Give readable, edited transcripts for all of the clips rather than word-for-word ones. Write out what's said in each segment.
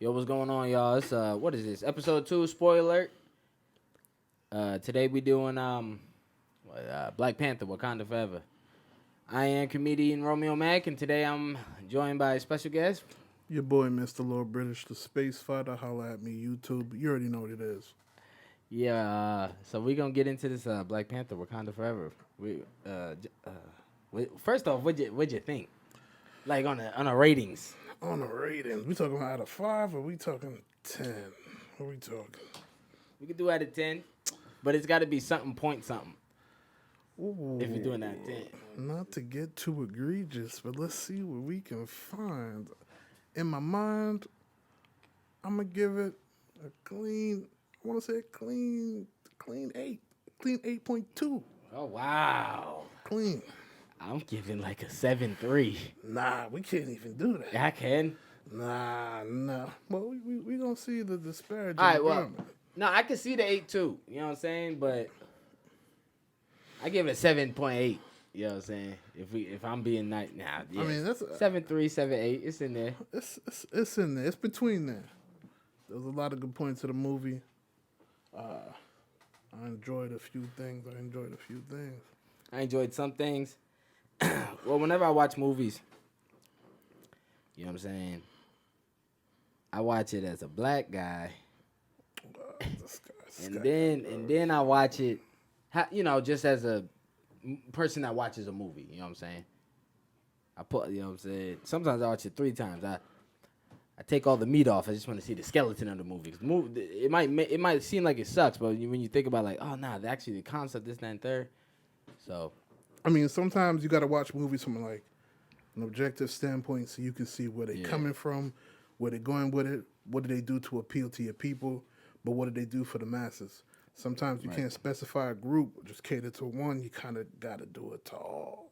Yo, what's going on, y'all? It's what is this? Episode 2, spoiler alert. Today we doing Black Panther, Wakanda Forever. I am comedian Romeo Mac, and today I'm joined by a special guest. Your boy, Mr. Lord British, the space fighter. Holla at me, YouTube. You already know what it is. Yeah, so we're gonna get into this Black Panther, Wakanda Forever. First off, what'd you think? Like on a ratings. On the ratings, we talking out of 5 or we talking 10? What we talking? We could do out of 10, but it's got to be something point something. Ooh, if you're doing out of 10. Not to get too egregious, but let's see what we can find. In my mind, I'm gonna give it a clean. I want to say a clean 8, clean 8.2. Oh wow, clean. I'm giving like a 7.3. Nah, we can't even do that. I can. Nah. Well, we gonna see the disparity. All right, well, no, I can see the 8.2. You know what I'm saying? But I give it a 7.8. You know what I'm saying? If I'm being nice now, yeah. I mean that's 7.3, 7.8. It's in there. It's in there. It's between there. There's a lot of good points to the movie. I enjoyed a few things. I enjoyed some things. Well, whenever I watch movies, you know what I'm saying, I watch it as a black guy, and then I watch it, just as a person that watches a movie. You know what I'm saying? Sometimes I watch it 3 times. I take all the meat off. I just want to see the skeleton of the movie. It might seem like it sucks, but when you think about like, oh nah, actually the concept, this, that, and third. So. I mean, sometimes you got to watch movies from like an objective standpoint so you can see where they're coming from, where they're going with it, what do they do to appeal to your people, but what do they do for the masses? Sometimes you can't specify a group or just cater to one. You kind of got to do it to all.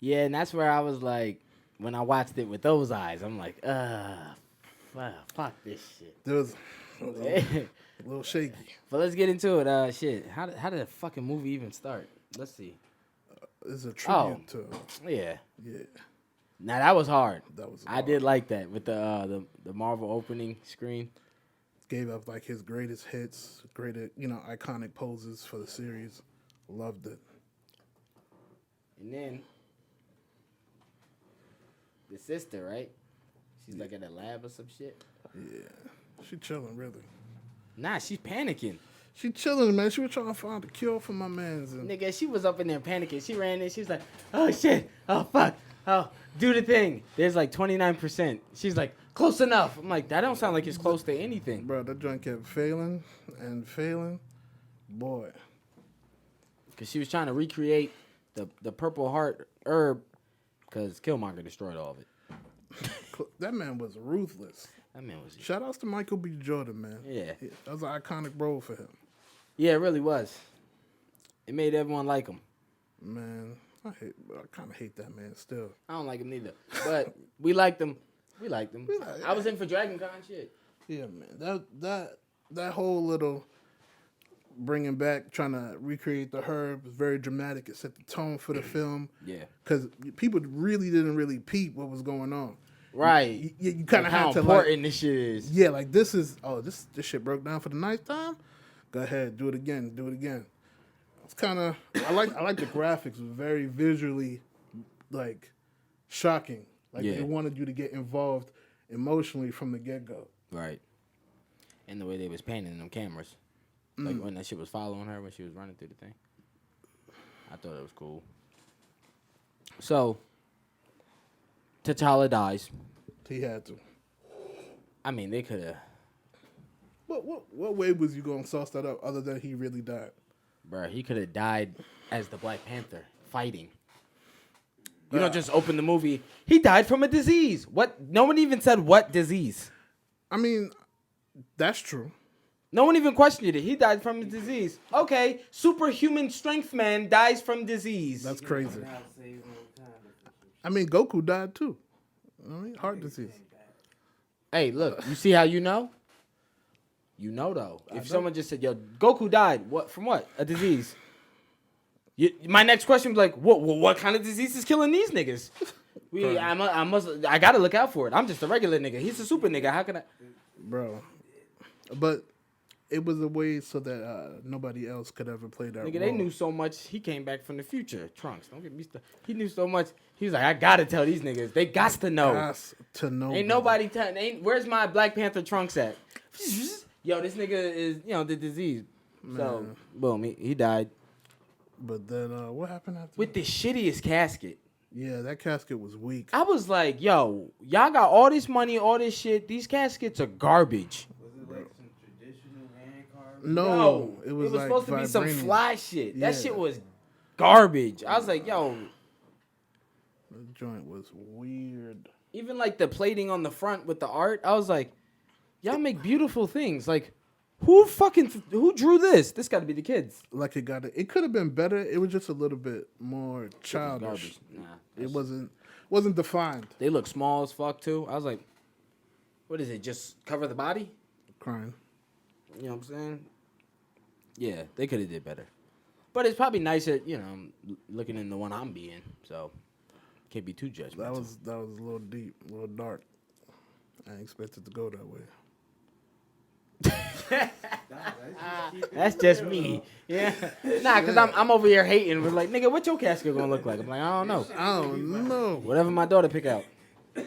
Yeah, and that's where I was like, when I watched it with those eyes, I'm like, fuck this shit. There was a little shaky. But let's get into it. Shit, how did the fucking movie even start? Let's see. It's a tribute to. Yeah. Yeah. Now that was hard. I did like that with the Marvel opening screen. Gave up like his greatest hits, iconic poses for the series. Loved it. And then the sister, right? She's like at a lab or some shit. Yeah. She chilling, really. Nah, she's panicking. She chilling, man. She was trying to find a cure for my mans. Nigga, she was up in there panicking. She ran in. She was like, oh, shit. Oh, fuck. Oh, do the thing. There's like 29%. She's like, close enough. I'm like, that don't sound like it's close to anything. Bro, that joint kept failing and failing. Boy. Because she was trying to recreate the Purple Heart herb because Killmonger destroyed all of it. That man was ruthless. Shout outs to Michael B. Jordan, man. Yeah. That was an iconic role for him. Yeah, it really was. It made everyone like him. Man, I kind of hate that man still. I don't like him neither. But we liked him. I was in for Dragon Con shit. Yeah, man. That whole little bringing back, trying to recreate the herb was very dramatic. It set the tone for the film. Yeah. Because people didn't peep what was going on. Right. You kind of had to how important this shit is. Yeah, like this shit broke down for the 9th time. Go ahead, do it again. It's kind of I like the graphics. It was very visually like shocking. Like they wanted you to get involved emotionally from the get-go. Right. And the way they was panning them cameras. Like when that shit was following her when she was running through the thing. I thought it was cool. So T'Challa dies. He had to. I mean, they could have. What way was you gonna sauce that up other than he really died? Bruh, he could have died as the Black Panther fighting. You don't just open the movie. He died from a disease. What? No one even said what disease. I mean, that's true. No one even questioned it. He died from a disease. Okay, superhuman strength man dies from disease. That's crazy. I mean, Goku died too. Heart disease. Hey, look, you see how you know? You know, though. If someone just said, yo, Goku died, what from what? A disease. My next question was like, what kind of disease is killing these niggas? I gotta look out for it. I'm just a regular nigga. He's a super nigga. How can I? Bro. But it was a way so that nobody else could ever play that Nigga, role. they knew so much. He came back from the future. Trunks, don't get me started. He knew so much. He was like, I gotta tell these niggas. They got to know. Gots to know. Ain't nobody telling. Where's my Black Panther Trunks at? Yo, this nigga is, the disease. Man. So, boom, he died. But then what happened after With the shittiest casket. Yeah, that casket was weak. I was like, yo, y'all got all this money, all this shit. These caskets are garbage. Was it like some traditional hand carving? No, it was like supposed to be some vibranium. fly shit. That Yeah. shit was garbage. I was like, yo, The joint was weird. even like the plating on the front with the art, I was like, y'all make beautiful things. Like, who drew this? This got to be the kids. Like it could have been better. It was just a little bit more childish. Garbage. Nah, It wasn't defined. they look small as fuck too. I was like, what is it? Just cover the body? Crying. You know what I'm saying? Yeah, they could have did better. But it's probably nicer, looking in the one I'm being. So can't be too judgmental. That was a little deep, a little dark. I didn't expect it to go that way. That's just me. Yeah. Nah, because I'm over here hating. We're like, nigga, what your casket gonna look like? I'm like, I don't know. I don't know. Whatever my daughter pick out. The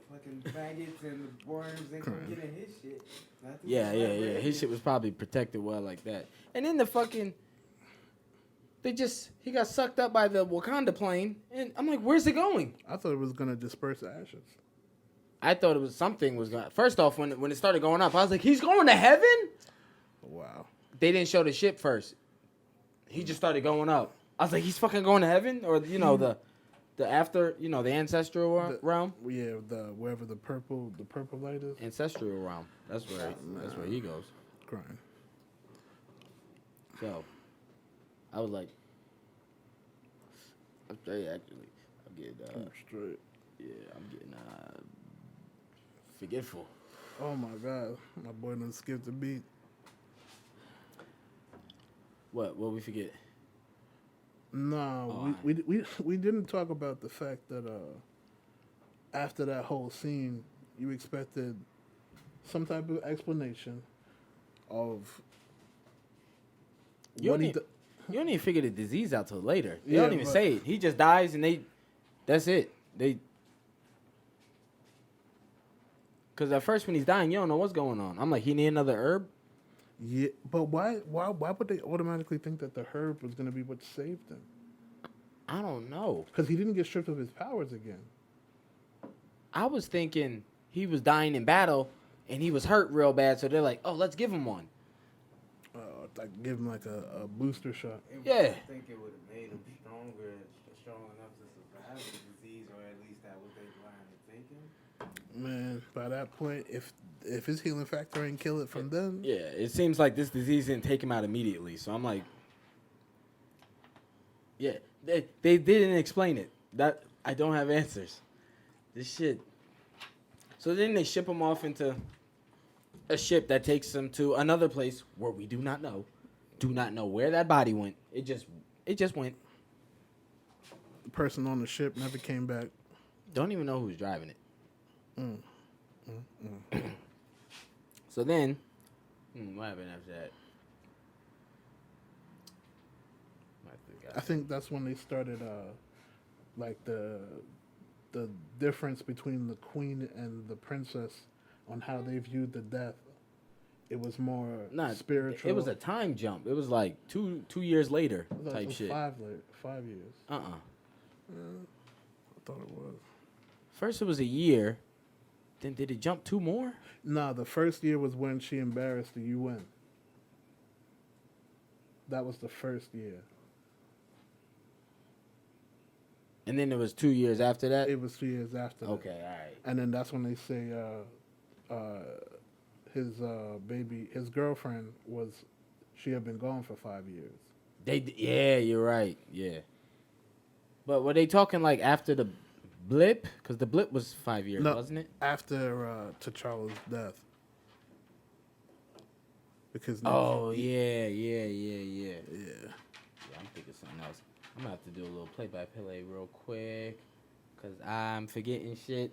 fucking faggots and the worms ain't gonna get in his shit. Yeah. His shit was probably protected well like that. And then the fucking, he got sucked up by the Wakanda plane. And I'm like, where's it going? I thought it was gonna disperse the ashes. I thought it was something was going. First off, when it started going up, I was like, he's going to heaven? Wow. They didn't show the ship first. He just started going up. I was like, he's fucking going to heaven? Or, the after, the ancestral realm? Yeah, wherever the purple light is. Ancestral realm. That's where he goes. Crying. So, I was like, I'm straight, actually. I'm getting, Straight. yeah, I'm getting, forgetful. Oh my God, my boy done skipped the beat. What we forget? No, we didn't talk about the fact that after that whole scene, you expected some type of explanation of You what don't even figure the disease out till later. They don't even say it. He just dies and that's it. Because at first when he's dying, you don't know what's going on. I'm like, he need another herb? Yeah, but why would they automatically think that the herb was going to be what saved him? I don't know. Because he didn't get stripped of his powers again. I was thinking he was dying in battle and he was hurt real bad, so they're like, oh, let's give him one. Like give him like a booster shot. Yeah. I think it would have made him strong enough to survive the disease, or at least that was their line of thinking. Man, by that point, if his healing factor ain't kill it from then, Yeah, it seems like this disease didn't take him out immediately. So I'm like, yeah, they didn't explain it. That I don't have answers. This shit. So then they ship him off into a ship that takes him to another place where we do not know where that body went. It just went. the person on the ship never came back. Don't even know who's driving it. So then, what happened after that? I think that's when they started, like the difference between the queen and the princess on how they viewed the death. It was more spiritual. It was a time jump. It was like two years later I thought type it was shit. 5 years. Uh-uh. I thought it was. First it was a year. Then did it jump 2 more? Nah, the first year was when she embarrassed the UN. That was the first year. And then it was 2 years after that? It was 2 years after that. Okay, all right. And then that's when they say his girlfriend she had been gone for 5 years. Yeah, you're right. Yeah. But were they talking like after the blip? Because the blip was 5 years, wasn't it? After T'Challa's death. Because Oh, yeah. yeah. Yeah, I'm thinking something else. I'm gonna have to do a little play-by-play real quick, cause I'm forgetting shit.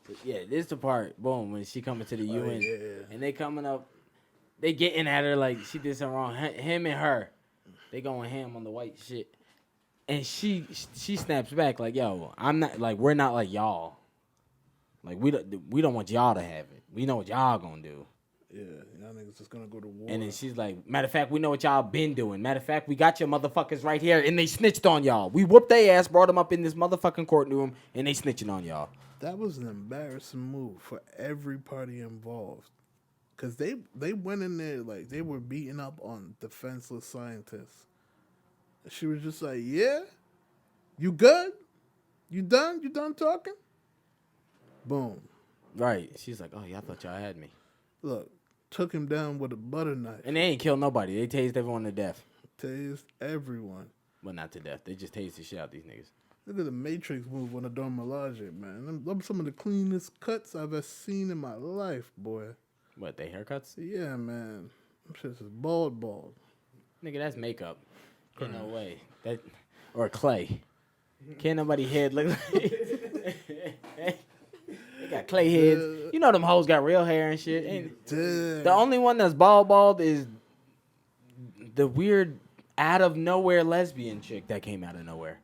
But yeah, this is the part. Boom, when she coming to the UN, and they coming up, they getting at her like she did something wrong. Him and her, they going ham on the white shit, and she snaps back like, "Yo, I'm not like we're not like y'all. Like we don't want y'all to have it. We know what y'all gonna do." Yeah, y'all niggas just gonna go to war. And then she's like, matter of fact, we know what y'all been doing. Matter of fact, we got your motherfuckers right here, and they snitched on y'all. We whooped their ass, brought them up in this motherfucking courtroom, and they snitching on y'all. That was an embarrassing move for every party involved. Because they went in there like they were beating up on defenseless scientists. She was just like, yeah? You good? You done? You done talking? Boom. Right. She's like, oh, y'all thought y'all had me. Look, took him down with a butter knife. And they ain't killed nobody. They tased everyone to death. Tased everyone. Well, not to death. They just tased the shit out these niggas. Look at the Matrix move on the Dome Milaje, man. Them some of the cleanest cuts I've ever seen in my life, boy. What, they haircuts? Yeah, man. Them shit's just bald. Nigga, that's makeup. Ain't no way. That or clay. Can't nobody head look like they got clay heads. You know them hoes got real hair and shit. The only one that's bald is the weird out of nowhere lesbian chick that came out of nowhere.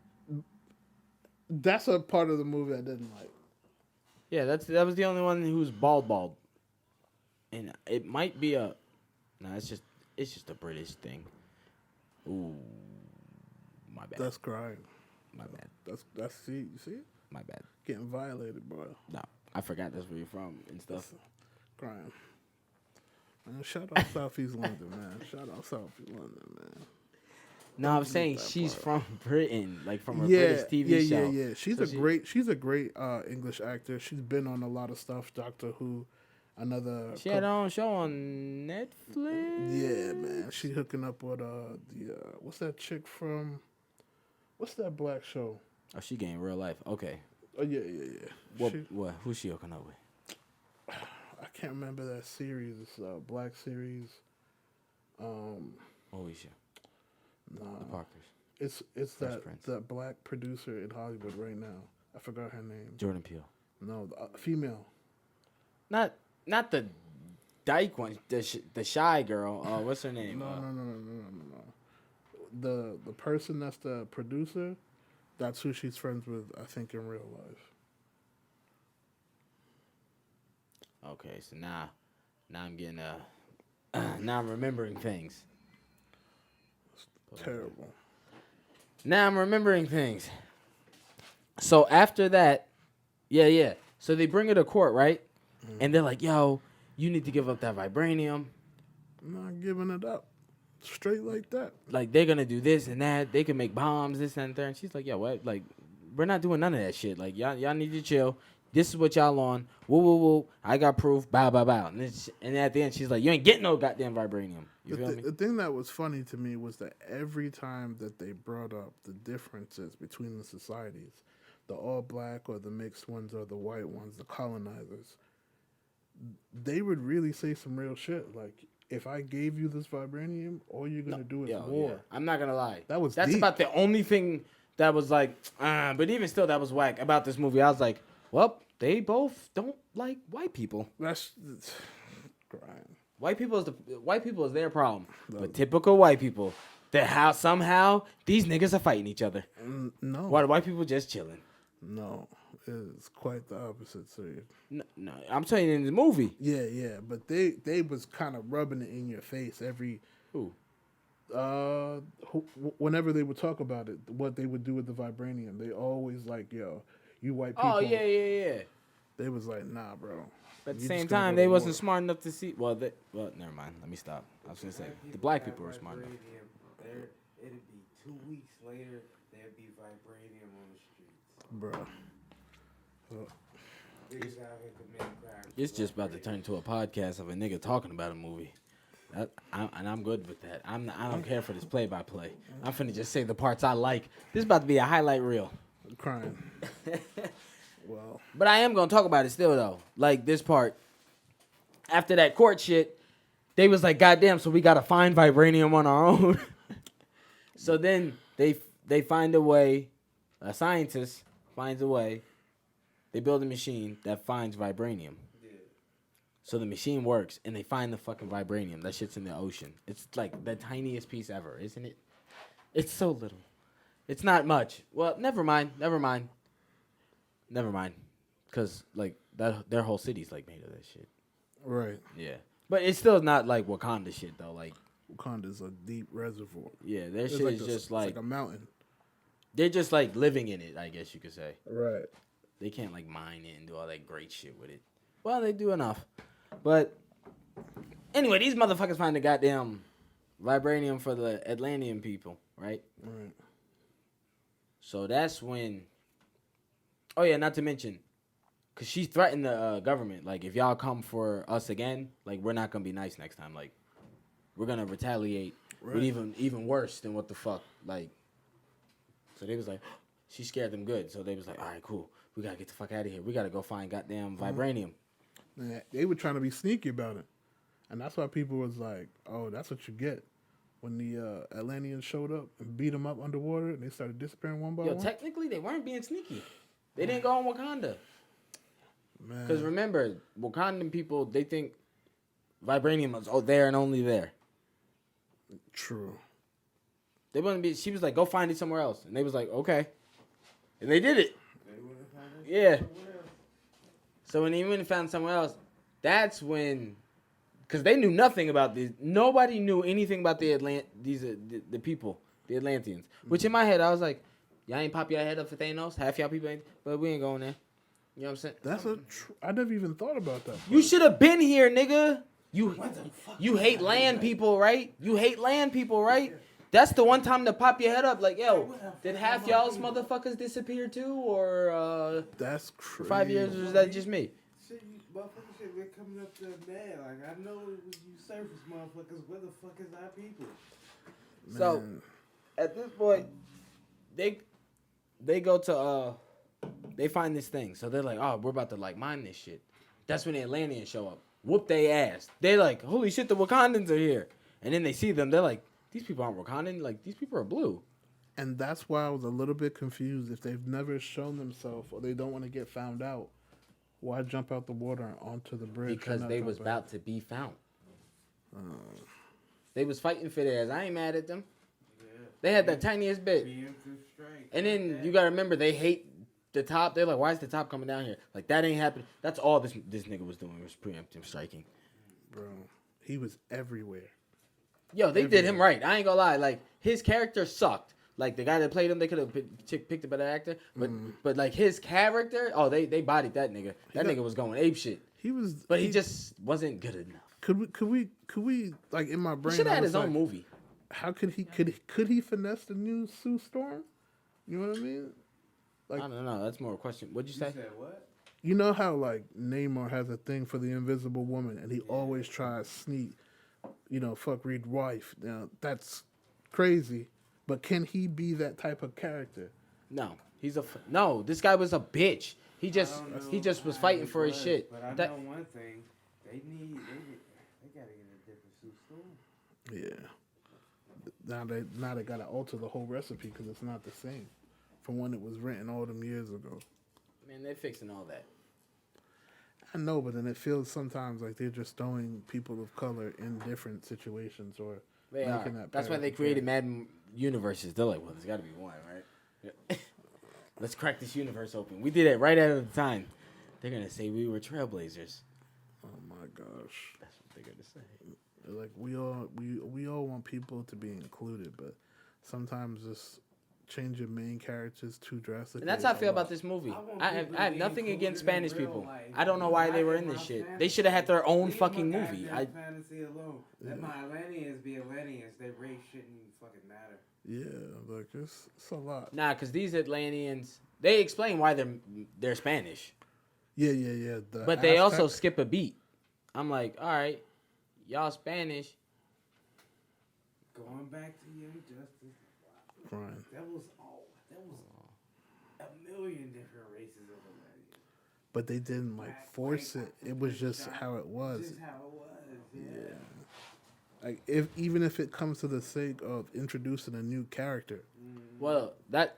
That's a part of the movie I didn't like. Yeah, that was the only one who's bald. And it might be it's just a British thing. Ooh, my bad. That's crying. My bad. That's see, you see it? My bad. Getting violated, bro. No, I forgot that's where you're from and stuff. Crying. Man, shout out Southeast London, man. Shout out Southeast London, man. No, I'm saying she's from Britain, like from a British TV show. Yeah. She's a great English actor. She's been on a lot of stuff. Doctor Who, another. She had her own show on Netflix. Yeah, man. She hooking up with what's that chick from? What's that black show? Oh, she getting real life. Okay. Oh yeah. What? Who's she hooking up with? I can't remember that series. It's a black series. What was she? Nah, The Parkers. It's Fresh that black producer in Hollywood right now. I forgot her name. Jordan Peele. No, the female. Not the dyke one. The shy girl. What's her name? No. The person that's the producer, that's who she's friends with, I think, in real life. Okay, so now I'm getting now I'm remembering things. Terrible. Now I'm remembering things. So after that, yeah. So they bring her to court, right? Mm-hmm. And they're like, yo, you need to give up that vibranium. I'm not giving it up. Straight like that. Like, they're going to do this and that. They can make bombs, this and that. And she's like, yo, what? Like, we're not doing none of that shit. Like, y'all need to chill. This is what y'all on. Woo. I got proof. Bow. And at the end, she's like, you ain't getting no goddamn vibranium. You feel me? The thing that was funny to me was that every time that they brought up the differences between the societies, the all black or the mixed ones or the white ones, the colonizers, they would really say some real shit. Like, if I gave you this vibranium, all you're going to do is war. Yeah. I'm not going to lie. That's deep. About the only thing that was like, but even still, that was whack about this movie. I was like, well, they both don't like white people. That's crying. White people is their problem. But typical white people, that somehow these niggas are fighting each other. No. Why the white people just chilling? No, it's quite the opposite. No, I'm telling you in the movie. Yeah, but they was kind of rubbing it in your face every. Who? Whenever they would talk about it, what they would do with the vibranium, they always like, yo, you white people. Oh yeah. They was like, nah, bro. But at the same time, they wasn't smart enough to see. Well, never mind. Let me stop. I was gonna say the black people were smart enough. It'd be 2 weeks later. There'd be vibranium on the streets, bro. It's just about to turn into a podcast of a nigga talking about a movie. And I'm good with that. I don't care for this play-by-play. I'm finna just say the parts I like. This is about to be a highlight reel. I'm crying. Well, but I am gonna talk about it still though. Like this part. After that court shit, they was like, goddamn, so we gotta find vibranium on our own. So then they find a way. A scientist finds a way. They build a machine that finds vibranium. Yeah. So the machine works, and they find the fucking vibranium. That shit's in the ocean. It's like the tiniest piece ever, isn't it? It's so little. It's not much. Well, never mind. Because, like, their whole city's, like, made of that shit. Right. Yeah. But it's still not, like, Wakanda shit, though. Like, Wakanda's a deep reservoir. yeah, their It's shit like is this- just, it's like, a mountain. they're just, like, living in it, I guess you could say. Right. They can't, like, mine it and do all that great shit with it. Well, they do enough. But, anyway, these motherfuckers find the goddamn vibranium for the Atlantean people, right? Right. So that's when... Oh, yeah, not to mention... Because she threatened the government. Like, if y'all come for us again, like, we're not going to be nice next time. Like, we're going to retaliate with even worse than what the fuck. Like, so they was like... She scared them good. So they was like, all right, cool. We got to get the fuck out of here. We got to go find goddamn vibranium. Yeah, they were trying to be sneaky about it. And that's why people was like, oh, that's what you get. When the Atlanteans showed up and beat them up underwater and they started disappearing one by Yo, one. technically, they weren't being sneaky. They didn't go on Wakanda. Man. Because remember, Wakandan people, they think vibranium was there and only there. True. They wouldn't be. She was like, go find it somewhere else. And they was like, okay. And they did it. They would have found it Yeah. somewhere else. So when they went and found somewhere else, that's when... Because they knew nothing about these. Nobody knew anything about the the people, the Atlanteans. Which in my head, I was like, y'all ain't pop your head up for Thanos? Half y'all people ain't... But we ain't going there. You know what I'm saying? That's I never even thought about that. You should have been here, nigga. You hate land people, right? You hate land people, right? That's the one time to pop your head up. Like, yo, did half y'all's motherfuckers disappear too, or That's crazy. 5 years, or was that just me? Shit, you motherfuckers shit been coming up to mad. Like, I know it was you surface motherfuckers. Where the fuck is our people? So, Man. at this point, they go to they find this thing. So they're like, oh, we're about to like mine this shit. That's when the Atlanteans show up. Whoop they ass. They like, holy shit, the Wakandans are here. And then they see them. They're like, these people aren't Wakandan. Like, these people are blue. And that's why I was a little bit confused. If they've never shown themselves or they don't want to get found out, why jump out the water and onto the bridge? Because and not they jump was out? about to be found. They was fighting for theirs. I ain't mad at them. Yeah. They had the tiniest bit. Preemptive strike. And then you gotta remember, they hate the top. They're like, why is the top coming down here? Like, that ain't happening. That's all this nigga was doing, was preemptive striking. Bro, he was everywhere. Yo, they did him right. I ain't gonna lie. Like, his character sucked. Like, the guy that played him, they could have picked a better actor. But like, his character, oh, they bodied that nigga. That nigga was going ape shit. He was, But he just wasn't good enough. Could we like in my He brain? should have I had was his own like, movie. How could he finesse the new Sue Storm? You know what I mean? Like, I don't know. That's more a question. What'd you You say? said what? you know how like Neymar has a thing for the Invisible Woman, and he always tries sneak, fuck Reed wife. Now that's crazy, but can he be that type of character? No, no. This guy was a bitch. He just was fighting for his shit. But I know one thing. They gotta get a different Sue Storm. Yeah. Now they gotta alter the whole recipe because it's not the same from when it was written all them years ago. Man, they're fixing all that. I know, but then it feels sometimes like they're just throwing people of color in different situations or They are. making that. That's why they created Madden universes. They're like, well, there's got to be one, right? Yeah. Let's crack this universe open. We did it right out of the time. They're gonna say we were trailblazers. Oh my gosh. That's what they're gonna say. Like we all want people to be included, but sometimes just change your main characters too drastically. And that's how I feel about this movie. I have nothing against Spanish people. I don't know why they were in this shit. They should have had their own fucking movie. Fantasy alone. Let my Atlanteans be Atlanteans. Their race shouldn't fucking matter. Yeah, like it's a lot. Nah, because these Atlanteans, they explain why they're Spanish. Yeah. But they also Aztec- skip a beat. I'm like, all right, y'all Spanish. Going back to Young Justice. Right. That was a million different races of Atlanteans. But they didn't like Black, force white, it. It was just dark, how it was. Just how it was. Yeah. Like even if it comes to the sake of introducing a new character. Well, that's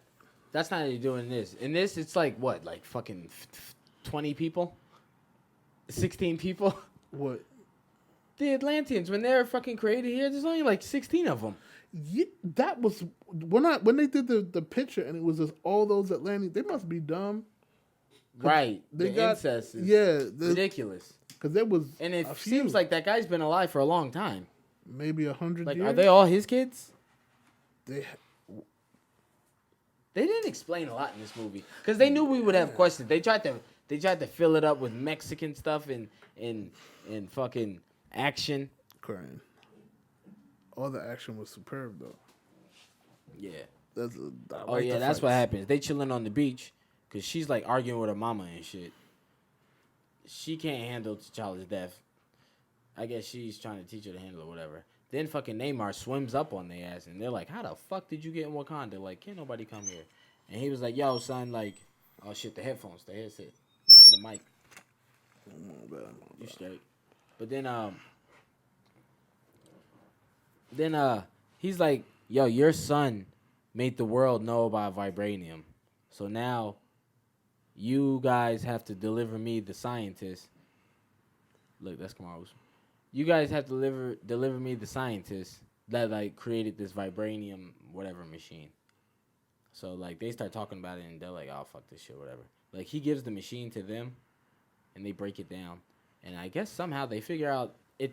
not how you're doing this. In this, it's like what, like fucking 20 people, 16 people. What? The Atlanteans, when they were fucking created here, there's only like 16 of them. Yeah, that was when they did the picture and it was just all those Atlanteans. They must be dumb. Right. They the got incest is ridiculous. Because there was And it a seems few, like that guy's been alive for a long time. maybe 100 Like, years. are they all his kids? They They didn't explain a lot in this movie because they knew we would have questions. They tried to fill it up with Mexican stuff and fucking action. crying. All the action was superb though. Yeah. That's what happens. They chilling on the beach because she's like arguing with her mama and shit. She can't handle T'Challa's death. I guess she's trying to teach her to handle it or whatever. Then fucking Neymar swims up on their ass and they're like, how the fuck did you get in Wakanda? Like, can't nobody come here? And he was like, yo, son, like, oh shit, the headphones, the headset next to the mic. You straight. But then he's like, yo, your son made the world know about vibranium. So now you guys have to deliver me the scientist. Look, that's Kamaru's. You guys have to deliver me the scientist that like created this vibranium whatever machine. So like they start talking about it and they're like, oh fuck this shit, whatever. Like he gives the machine to them and they break it down. And I guess somehow they figure out who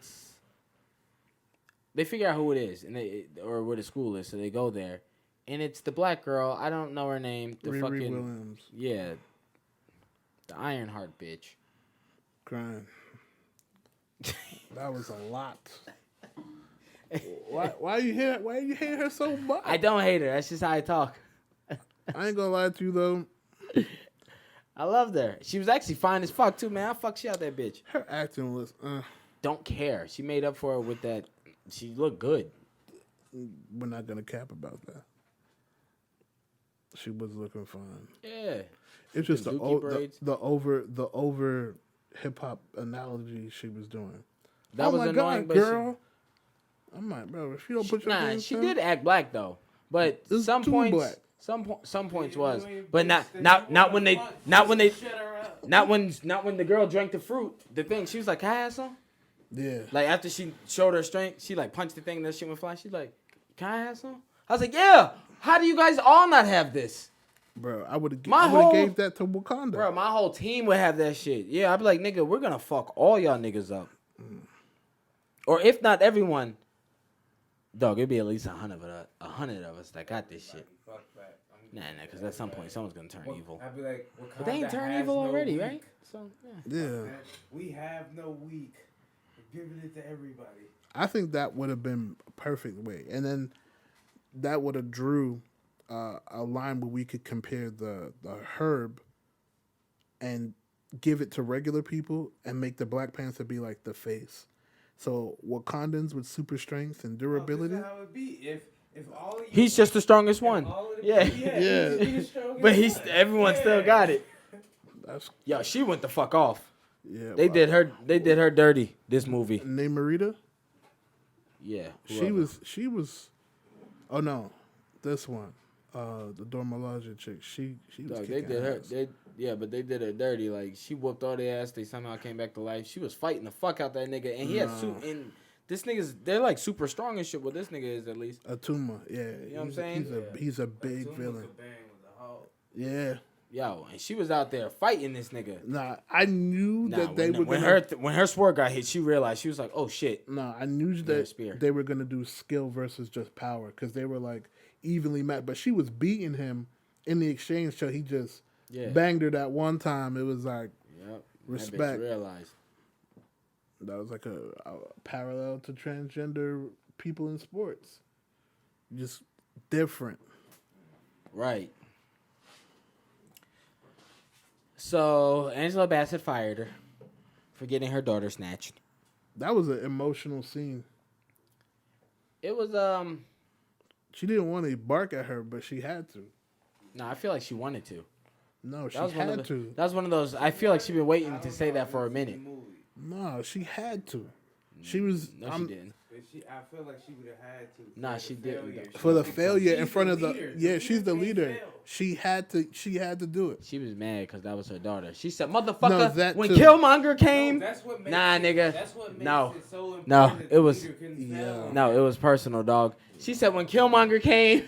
it is and or where the school is, so they go there. And it's the black girl, I don't know her name. The Riri fucking Williams. Yeah. The Ironheart bitch. Crying. That was a lot. Why you hate her so much? I don't hate her. That's just how I talk. I ain't gonna lie to you though. I loved her. She was actually fine as fuck too, man. I fuck shit out that bitch. Her acting was. Don't care. She made up for it with that. She looked good. We're not gonna cap about that. She was looking fine. Yeah. It's just the over hip hop analogy she was doing. That was annoying, God, girl. I'm like, bro, if you don't put your she did act black though, but It's some too points, black. some points was, but not when the girl drank the fruit. The thing, she was like, "Can I have some?" Yeah. Like after she showed her strength, she like punched the thing and that shit went flying. She's like, "Can I have some?" I was like, "Yeah." How do you guys all not have this? Bro, I would have gave that to Wakanda. Bro, my whole team would have that shit. Yeah, I'd be like, nigga, we're gonna fuck all y'all niggas up. Or if not everyone, dog, it'd be at least 100 of us that got this shit. Nah, because at some point someone's gonna turn evil. I'd be like, But they ain't turned evil already, right? So Yeah. We have no week. We're giving it to everybody. I think that would have been a perfect way. And then that would have drew a line where we could compare the herb and give it to regular people and make the Black Panther be like the face. So Wakandans with super strength and durability. This is how it be. If all of you, he's just the strongest one. Yeah. Yeah. But everyone still got it. That's Yo, she went the fuck off. yeah. They did her dirty this movie. Namarita. Yeah. She was. Oh no, this one. The Dormalaja chick. She was. Dog, kicking they did her. ass. But they did her dirty. Like she whooped all their ass. They somehow came back to life. She was fighting the fuck out that nigga, and he had and this nigga's. They're like super strong and shit. Well, this nigga is at least. Atuma, yeah. You know what I'm saying? He's a big villain. Yeah. Yo, and she was out there fighting this nigga. Nah, I knew that they were when her sword got hit, she realized she was like, "Oh shit." No, I knew that they were gonna do skill versus just power because they were like evenly matched. But she was beating him in the exchange, so he just banged her that one time. It was like respect. That bitch realized. That was like a parallel to transgender people in sports. Just different. Right. So Angela Bassett fired her for getting her daughter snatched. That was an emotional scene. It was She didn't want to bark at her, but she had to. No, I feel like she wanted to. No, she had to. That was one of those. I feel like she's been waiting to say that for a minute. No, she had to. She was. No, she didn't. I feel like she would have had to. Nah, she didn't. For the failure in She's front the of the leader. yeah, The she's the leader leader. can't fail. She had to do it. She was mad because that was her daughter. She said, "Motherfucker, that when too. Killmonger came, No, that's what makes nah, it, nigga, That's what makes no, it so important no, that it the was- leader couldn't Yeah. fail on no, that. it was personal, dog." She said, "When Killmonger came,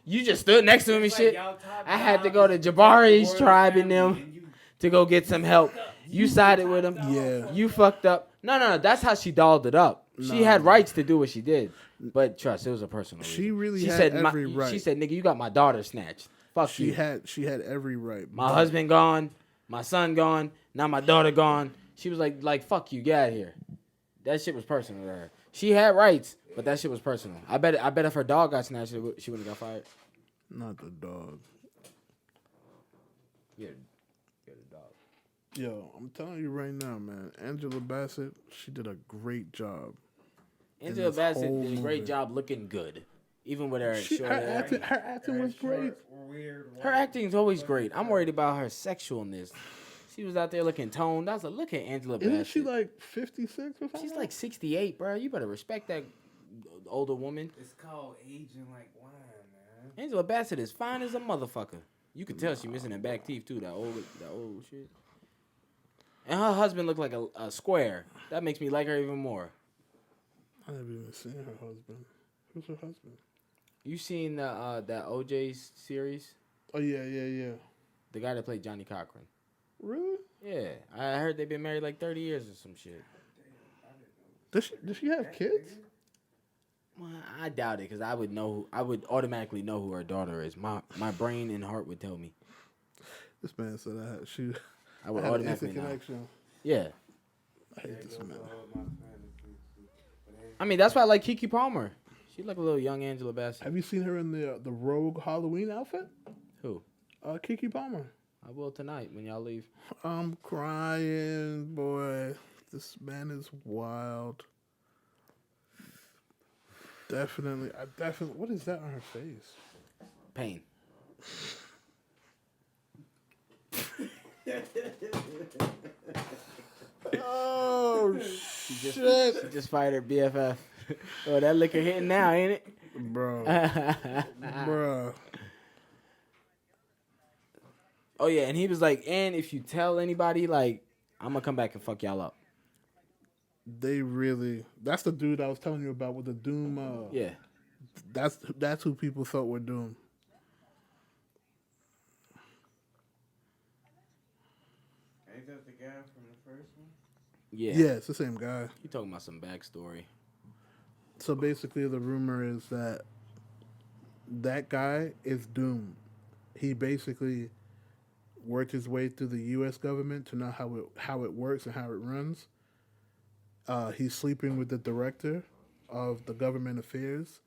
you just stood next to him and It's shit. like y'all top I had to job go is to protect the Jabari's royal tribe and family, them and you to go get some help. fucked up. You sided with him. Yeah. You fucked up. No, that's how she dolled it up. She had No. rights to do what she did, but trust, it was a personal reason. She really she had said, every right. She said, "Nigga, you got my daughter snatched. Fuck She you. had every right. My but husband gone, my son gone, now my daughter gone." She was like, "Fuck you, get out of here." That shit was personal to her. She had rights, but that shit was personal. I bet if her dog got snatched, she would have got fired. not the dog. Yeah, the dog. Yo, I'm telling you right now, man. Angela Bassett, she did a great job. Angela this Bassett whole did a great movie. job looking good, even with her She, short her hair. acting was great. Her acting is always great. I'm worried about her sexualness. She was out there looking toned. I was like, look at Angela Bassett. Isn't she like 56 or something? She's like 68, bro. You better respect that older woman. It's called aging like wine, man. Angela Bassett is fine as a motherfucker. You can tell she missing her back teeth too. That old shit. And her husband looked like a square. That makes me like her even more. I never even seen her husband. Who's her husband? You seen that OJ series? Oh yeah. The guy that played Johnny Cochran. Really? Yeah, I heard they've been married like 30 years or some shit. Does she have kids? Well, I doubt it because I would automatically know who her daughter is. My brain and heart would tell me. This man said I would I had an automatically instant know. connection. Yeah, I hate this man. I mean that's why I like Keke Palmer. She like a little young Angela Bassett. Have you seen her in the Rogue Halloween outfit? Who? Keke Palmer. I will tonight when y'all leave. I'm crying, boy. This man is wild. Definitely. What is that on her face? Pain. Oh, She shit. just fired her BFF. Oh, that liquor hitting now, ain't it? Bro. Bro. Oh yeah, and he was like, and if you tell anybody, like, I'm gonna come back and fuck y'all up. That's the dude I was telling you about with the Doom. Yeah. That's who people thought were Doom. Ain't that the guy from the first one? Yeah. Yeah, it's the same guy. You talking about some backstory. So basically, the rumor is that guy is Doom. He basically worked his way through the U.S. government to know how it works and how it runs. He's sleeping with the director of the government affairs,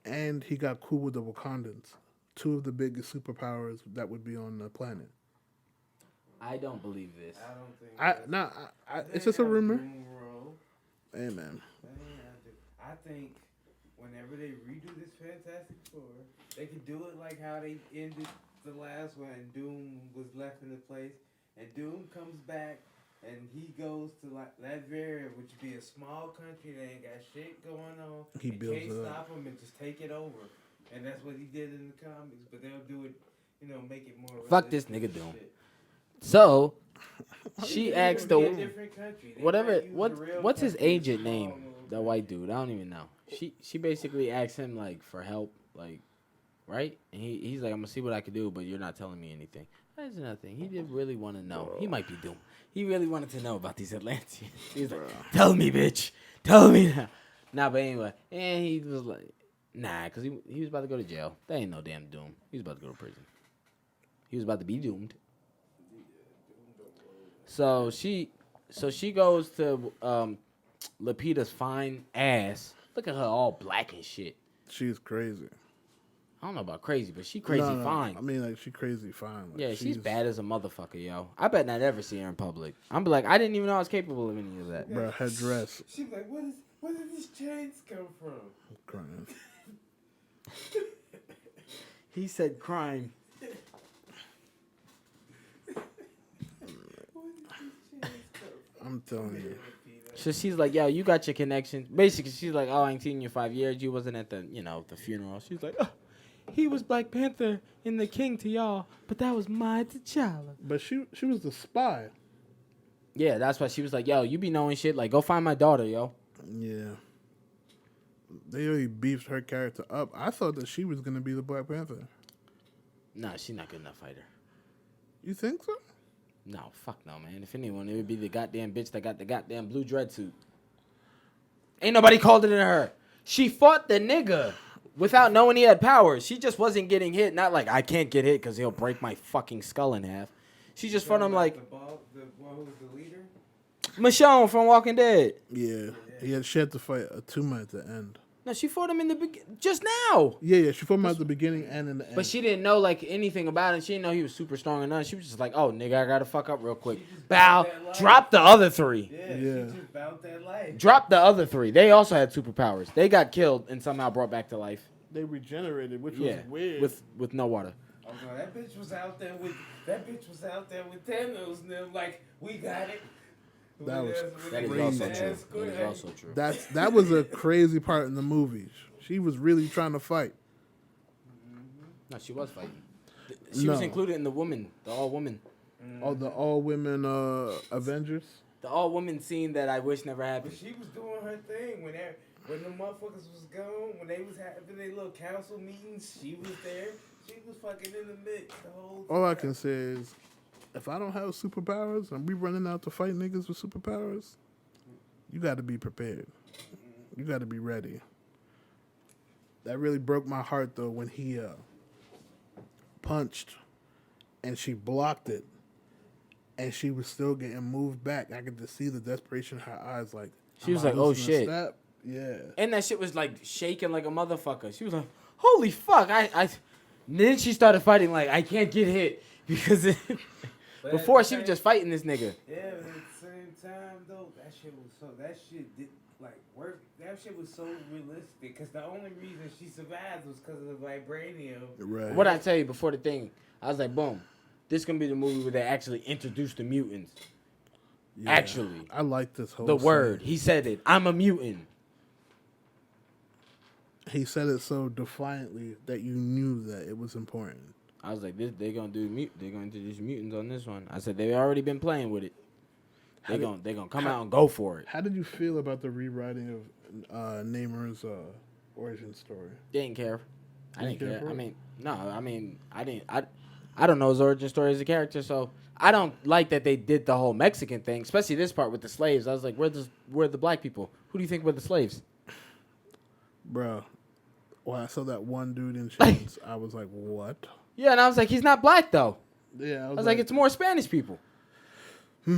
and he got cool with the Wakandans, two of the biggest superpowers that would be on the planet. I don't believe this. I don't think. It's just a rumor. Hey, Hey, man. I think whenever they redo this Fantastic Four, they could do it like how they ended the last one, and Doom was left in the place, and Doom comes back, and he goes to like Latveria, which would be a small country that ain't got shit going on. He and builds can't it up. stop him and just take it over, and that's what he did in the comics. But they'll do it, make it more. Fuck this realistic nigga and Doom. shit. So she asked It would be a the different country. They whatever might use a real what's his country agent small name? movie. The white dude. I don't even know. She basically asked him like for help, like, right? And he's like, I'm gonna see what I can do, but you're not telling me anything. That's nothing. He did really want to know. He might be doomed. He really wanted to know about these Atlanteans. He's like, tell me, bitch. Tell me now. Nah, but anyway. And he was like, nah, because he was about to go to jail. That ain't no damn doom. He was about to go to prison. He was about to be doomed. So she goes to Lupita's fine ass. Look at her all black and shit. She's crazy. I don't know about crazy, but she crazy No, fine. I mean, like, she crazy fine. Like, Yeah, she's bad as a motherfucker, yo. I bet not ever see her in public. I'm be like, I didn't even know I was capable of any of that. Bro, her dress. She's like, where did these chains come from? I'm crying. He said crime. I'm telling you. So she's like, yo, you got your connections. Basically, she's like, oh, I ain't seen you in 5 years. You wasn't at the, the funeral. She's like, oh, he was Black Panther and the king to y'all, but that was my T'Challa. But she was the spy. Yeah, that's why she was like, yo, you be knowing shit. Like, go find my daughter, yo. Yeah. They really beefed her character up. I thought that she was going to be the Black Panther. Nah, she's not good enough fighter. You think so? No, fuck no, man. If anyone, it would be the goddamn bitch that got the goddamn blue dread suit. Ain't nobody called it in her. She fought the nigga without knowing he had powers. She just wasn't getting hit. Not like, I can't get hit because he'll break my fucking skull in half. She just fought him like... The one who was the leader? Michonne from Walking Dead. Yeah. She had to fight a tumor at the end. No, she fought him in the beginning. Just now. Yeah. She fought him at the beginning and in the end. But she didn't know like anything about it. She didn't know he was super strong or nothing. She was just like, oh, nigga, I got to fuck up real quick. Bow. Drop the other three. Yeah. She just bowed that life. Drop the other three. They also had superpowers. They got killed and somehow brought back to life. They regenerated, which was weird. With no water. Oh no, that bitch was out there with Thanos and them like, we got it. That was That is crazy. also true. That is also true. That was a crazy part in the movie. She was really trying to fight. No, she was fighting. She was included in the all-woman. Oh, the all-women Avengers? The all-woman scene that I wish never happened. But she was doing her thing when the motherfuckers was gone, when they was having their little council meetings, she was there. She was fucking in the mix the whole time. All I can say is, if I don't have superpowers and we running out to fight niggas with superpowers, you got to be prepared. You got to be ready. That really broke my heart, though, when he punched and she blocked it and she was still getting moved back. I could just see the desperation in her eyes. Like, she was like, oh, shit. Step? Yeah. And that shit was, like, shaking like a motherfucker. She was like, holy fuck. Then she started fighting like, I can't get hit. Because before, she was just fighting this nigga. Yeah, but at the same time, though, that shit was so realistic. Because the only reason she survived was because of the vibranium. Right. What I tell you before the thing, I was like, boom. This is going to be the movie where they actually introduce the mutants. Yeah, actually. I like this whole word. He said it. I'm a mutant. He said it so defiantly that you knew that it was important. I was like, they're gonna introduce mutants on this one. I said they've already been playing with it. They're gonna come out and go for it. How did you feel about the rewriting of Namor's origin story? They didn't care. I didn't care. I don't know his origin story as a character, so I don't like that they did the whole Mexican thing, especially this part with the slaves. I was like, where the black people? Who do you think were the slaves? Bro, when I saw that one dude in chains, I was like, what? Yeah, and I was like, he's not black, though. Yeah, I was like, it's more Spanish people. How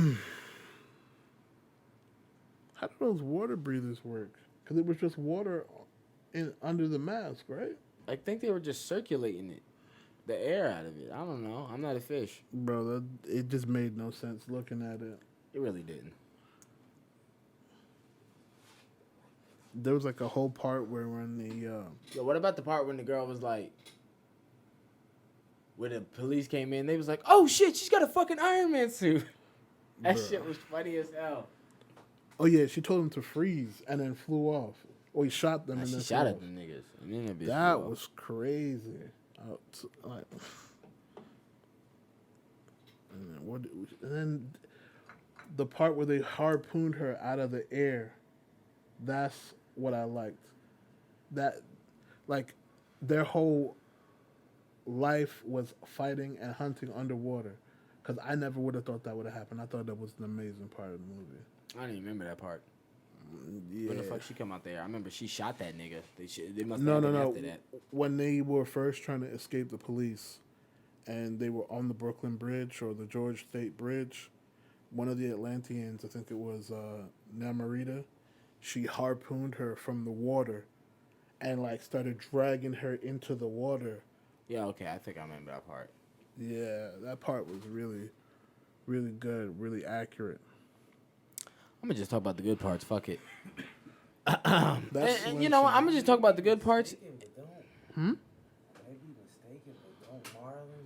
do those water breathers work? Because it was just water under the mask, right? I think they were just circulating the air out of it. I don't know. I'm not a fish. Bro, it just made no sense looking at it. It really didn't. There was like a whole part where when the... Yo, what about the part when the girl was like... When the police came in, they was like, oh, shit, she's got a fucking Iron Man suit. That shit was funny as hell. Oh, yeah, she told him to freeze and then flew off. Or he shot them and then she shot at them niggas. And then that was crazy. And then the part where they harpooned her out of the air, that's what I liked. That, like, their whole life was fighting and hunting underwater. Because I never would have thought that would have happened. I thought that was an amazing part of the movie. I didn't even remember that part. Yeah. When the fuck she come out there? I remember she shot that nigga. They must have been after that. When they were first trying to escape the police and they were on the Brooklyn Bridge or the George State Bridge, one of the Atlanteans, I think it was Namorita, she harpooned her from the water and like started dragging her into the water. Yeah, okay, I think I remember that part. Yeah, that part was really, really good, really accurate. I'm going to just talk about the good parts. Fuck it. And you know, I'm going to just talk about the good parts. Maybe mistaken, but don't Marlon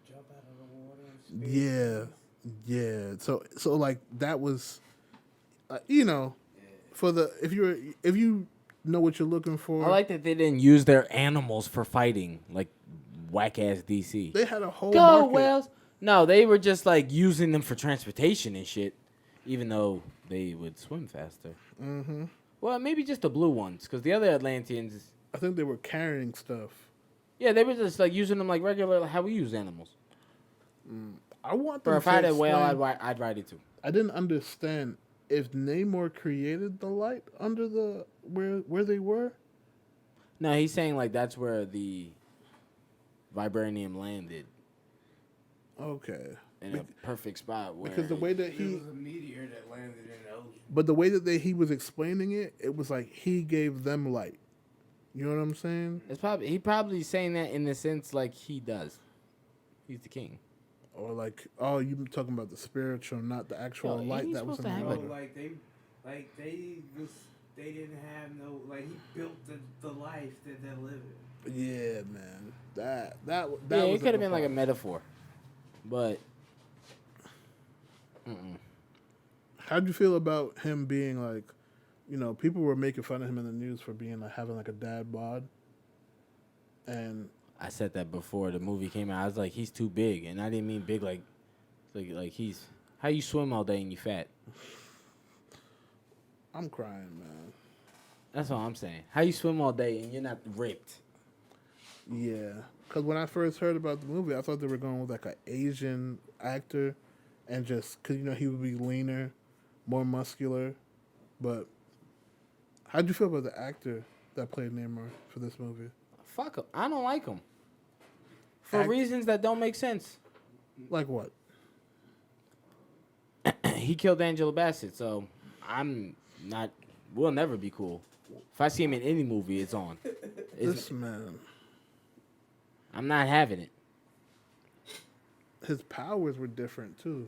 jump out of the water and spit? Yeah. So like that was, you know, Yeah, if you know what you're looking for, I like that they didn't use their animals for fighting like whack ass DC. they had a whole Go market. whales! No, they were just like using them for transportation and shit, even though they would swim faster. Mm-hmm. Well, maybe just the blue ones, because the other Atlanteans, I think they were carrying stuff. yeah, they were just like using them like regular how we use animals. I want them Or if to I had a whale, explain- I'd ride it too. I didn't understand if Namor created the light under the where they were. No, he's saying like that's where the vibranium landed Okay. in a perfect spot. Where Because the way that It he, was a meteor that landed in the ocean. but the way that he was explaining it, it was like he gave them light. You know what I'm saying? it's probably saying that in the sense like he does. He's the king. Or like, oh, you talking about the spiritual, not the actual Yo, light ain't he that was in supposed the to have water. They didn't have no, like, he built the life that they're living. Yeah, man. That Yeah, was it could have been the like a part. metaphor, but How'd you feel about him being like, you know, people were making fun of him in the news for being like having like a dad bod, and I said that before the movie came out. I was like, he's too big, and I didn't mean big like he's how you swim all day and you fat. I'm crying, man. That's all I'm saying. How you swim all day and you're not ripped? Yeah, because when I first heard about the movie, I thought they were going with like an Asian actor, and just because you know he would be leaner, more muscular, but how'd you feel about the actor that played Namor for this movie? Fuck him. I don't like him for Act- reasons that don't make sense. Like what? He killed Angela Bassett, so I'm not. We'll never be cool. If I see him in any movie, it's on. This man, I'm not having it. his powers were different too.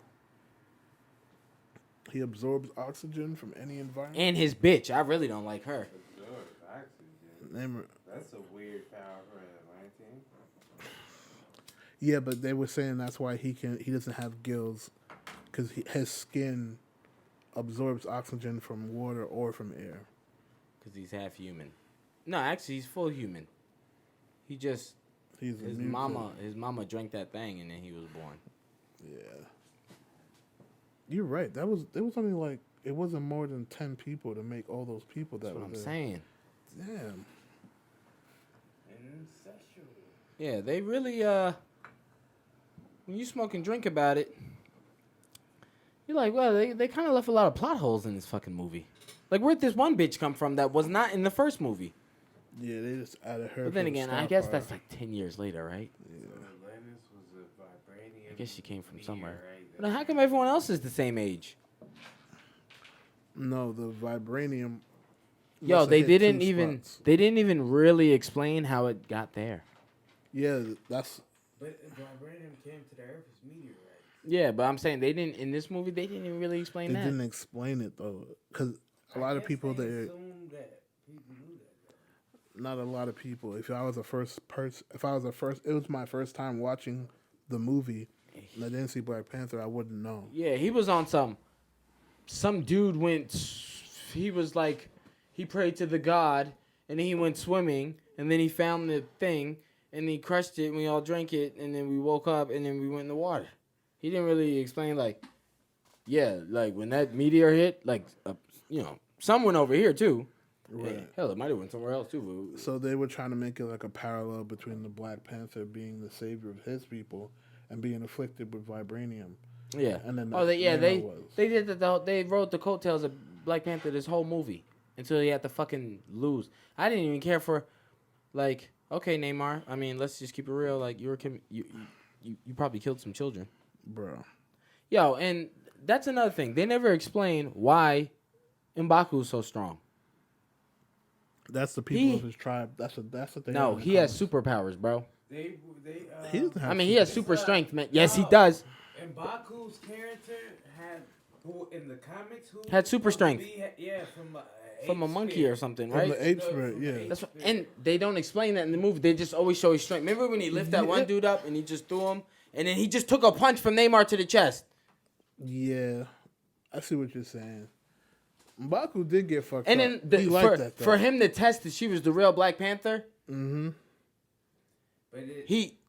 He absorbs oxygen from any environment. And his bitch, I really don't like her. Absorb oxygen. Namor. That's a weird power for an Atlantean. Yeah, but they were saying that's why he doesn't have gills, because his skin absorbs oxygen from water or from air. Because he's half human. No, actually, he's full human. He just He's his immune to- mama drank that thing and then he was born. Yeah. You're right. There was only like it wasn't more than 10 people to make all those people that That's what were I'm there. saying. Damn. And incestual. Yeah, they really when you smoke and drink about it, you're like, well, they kind of left a lot of plot holes in this fucking movie. Like, where'd this one bitch come from that was not in the first movie? Yeah, they just added her. But then for the again, I star guess power. that's like 10 years later, right? So Atlantis was a vibranium. I guess she came from meteor, somewhere. right? But how come everyone else is the same age? No, the vibranium. Yo, must have they hit didn't two even spots. they didn't even really explain how it got there. Yeah, that's But vibranium came to the Earth as meteorites. Yeah, but I'm saying they didn't in this movie. They didn't even really explain they that. didn't explain it though, because a lot of people they there. assumed that people knew that. Not a lot of people. If I was a first person, it was my first time watching the movie, and I didn't see Black Panther, I wouldn't know. Yeah, he was on some dude went. He was like, he prayed to the god, and then he went swimming, and then he found the thing, and he crushed it, and we all drank it, and then we woke up, and then we went in the water. He didn't really explain like, yeah, like when that meteor hit, like, some went over here too. Right. Hell, it might have went somewhere else too. So they were trying to make it like a parallel between the Black Panther being the savior of his people and being afflicted with vibranium. Yeah. And then they Namor was. they did that. They wrote the coattails of Black Panther this whole movie until he had to fucking lose. I didn't even care for, like, okay, Neymar. I mean, let's just keep it real. Like, you probably killed some children, Bro. yo. And that's another thing. They never explain why M'Baku's so strong. That's the people of his tribe. That's what they No, have in he has common. superpowers, bro. They He doesn't have I mean, he has super- super strength, man. Yes, he No. does. And Baku's character who in the comics Had super strength. From From a monkey or something, From right? the ape spirit, yeah. That's what, and they don't explain that in the movie. They just always show his strength. Remember when he lifted that one dude up and he just threw him, and then he just took a punch from Neymar to the chest. Yeah. I see what you're saying. M'Baku did get fucked And up. then He liked that, though. for him to test that she was the real Black Panther, Mm-hmm. But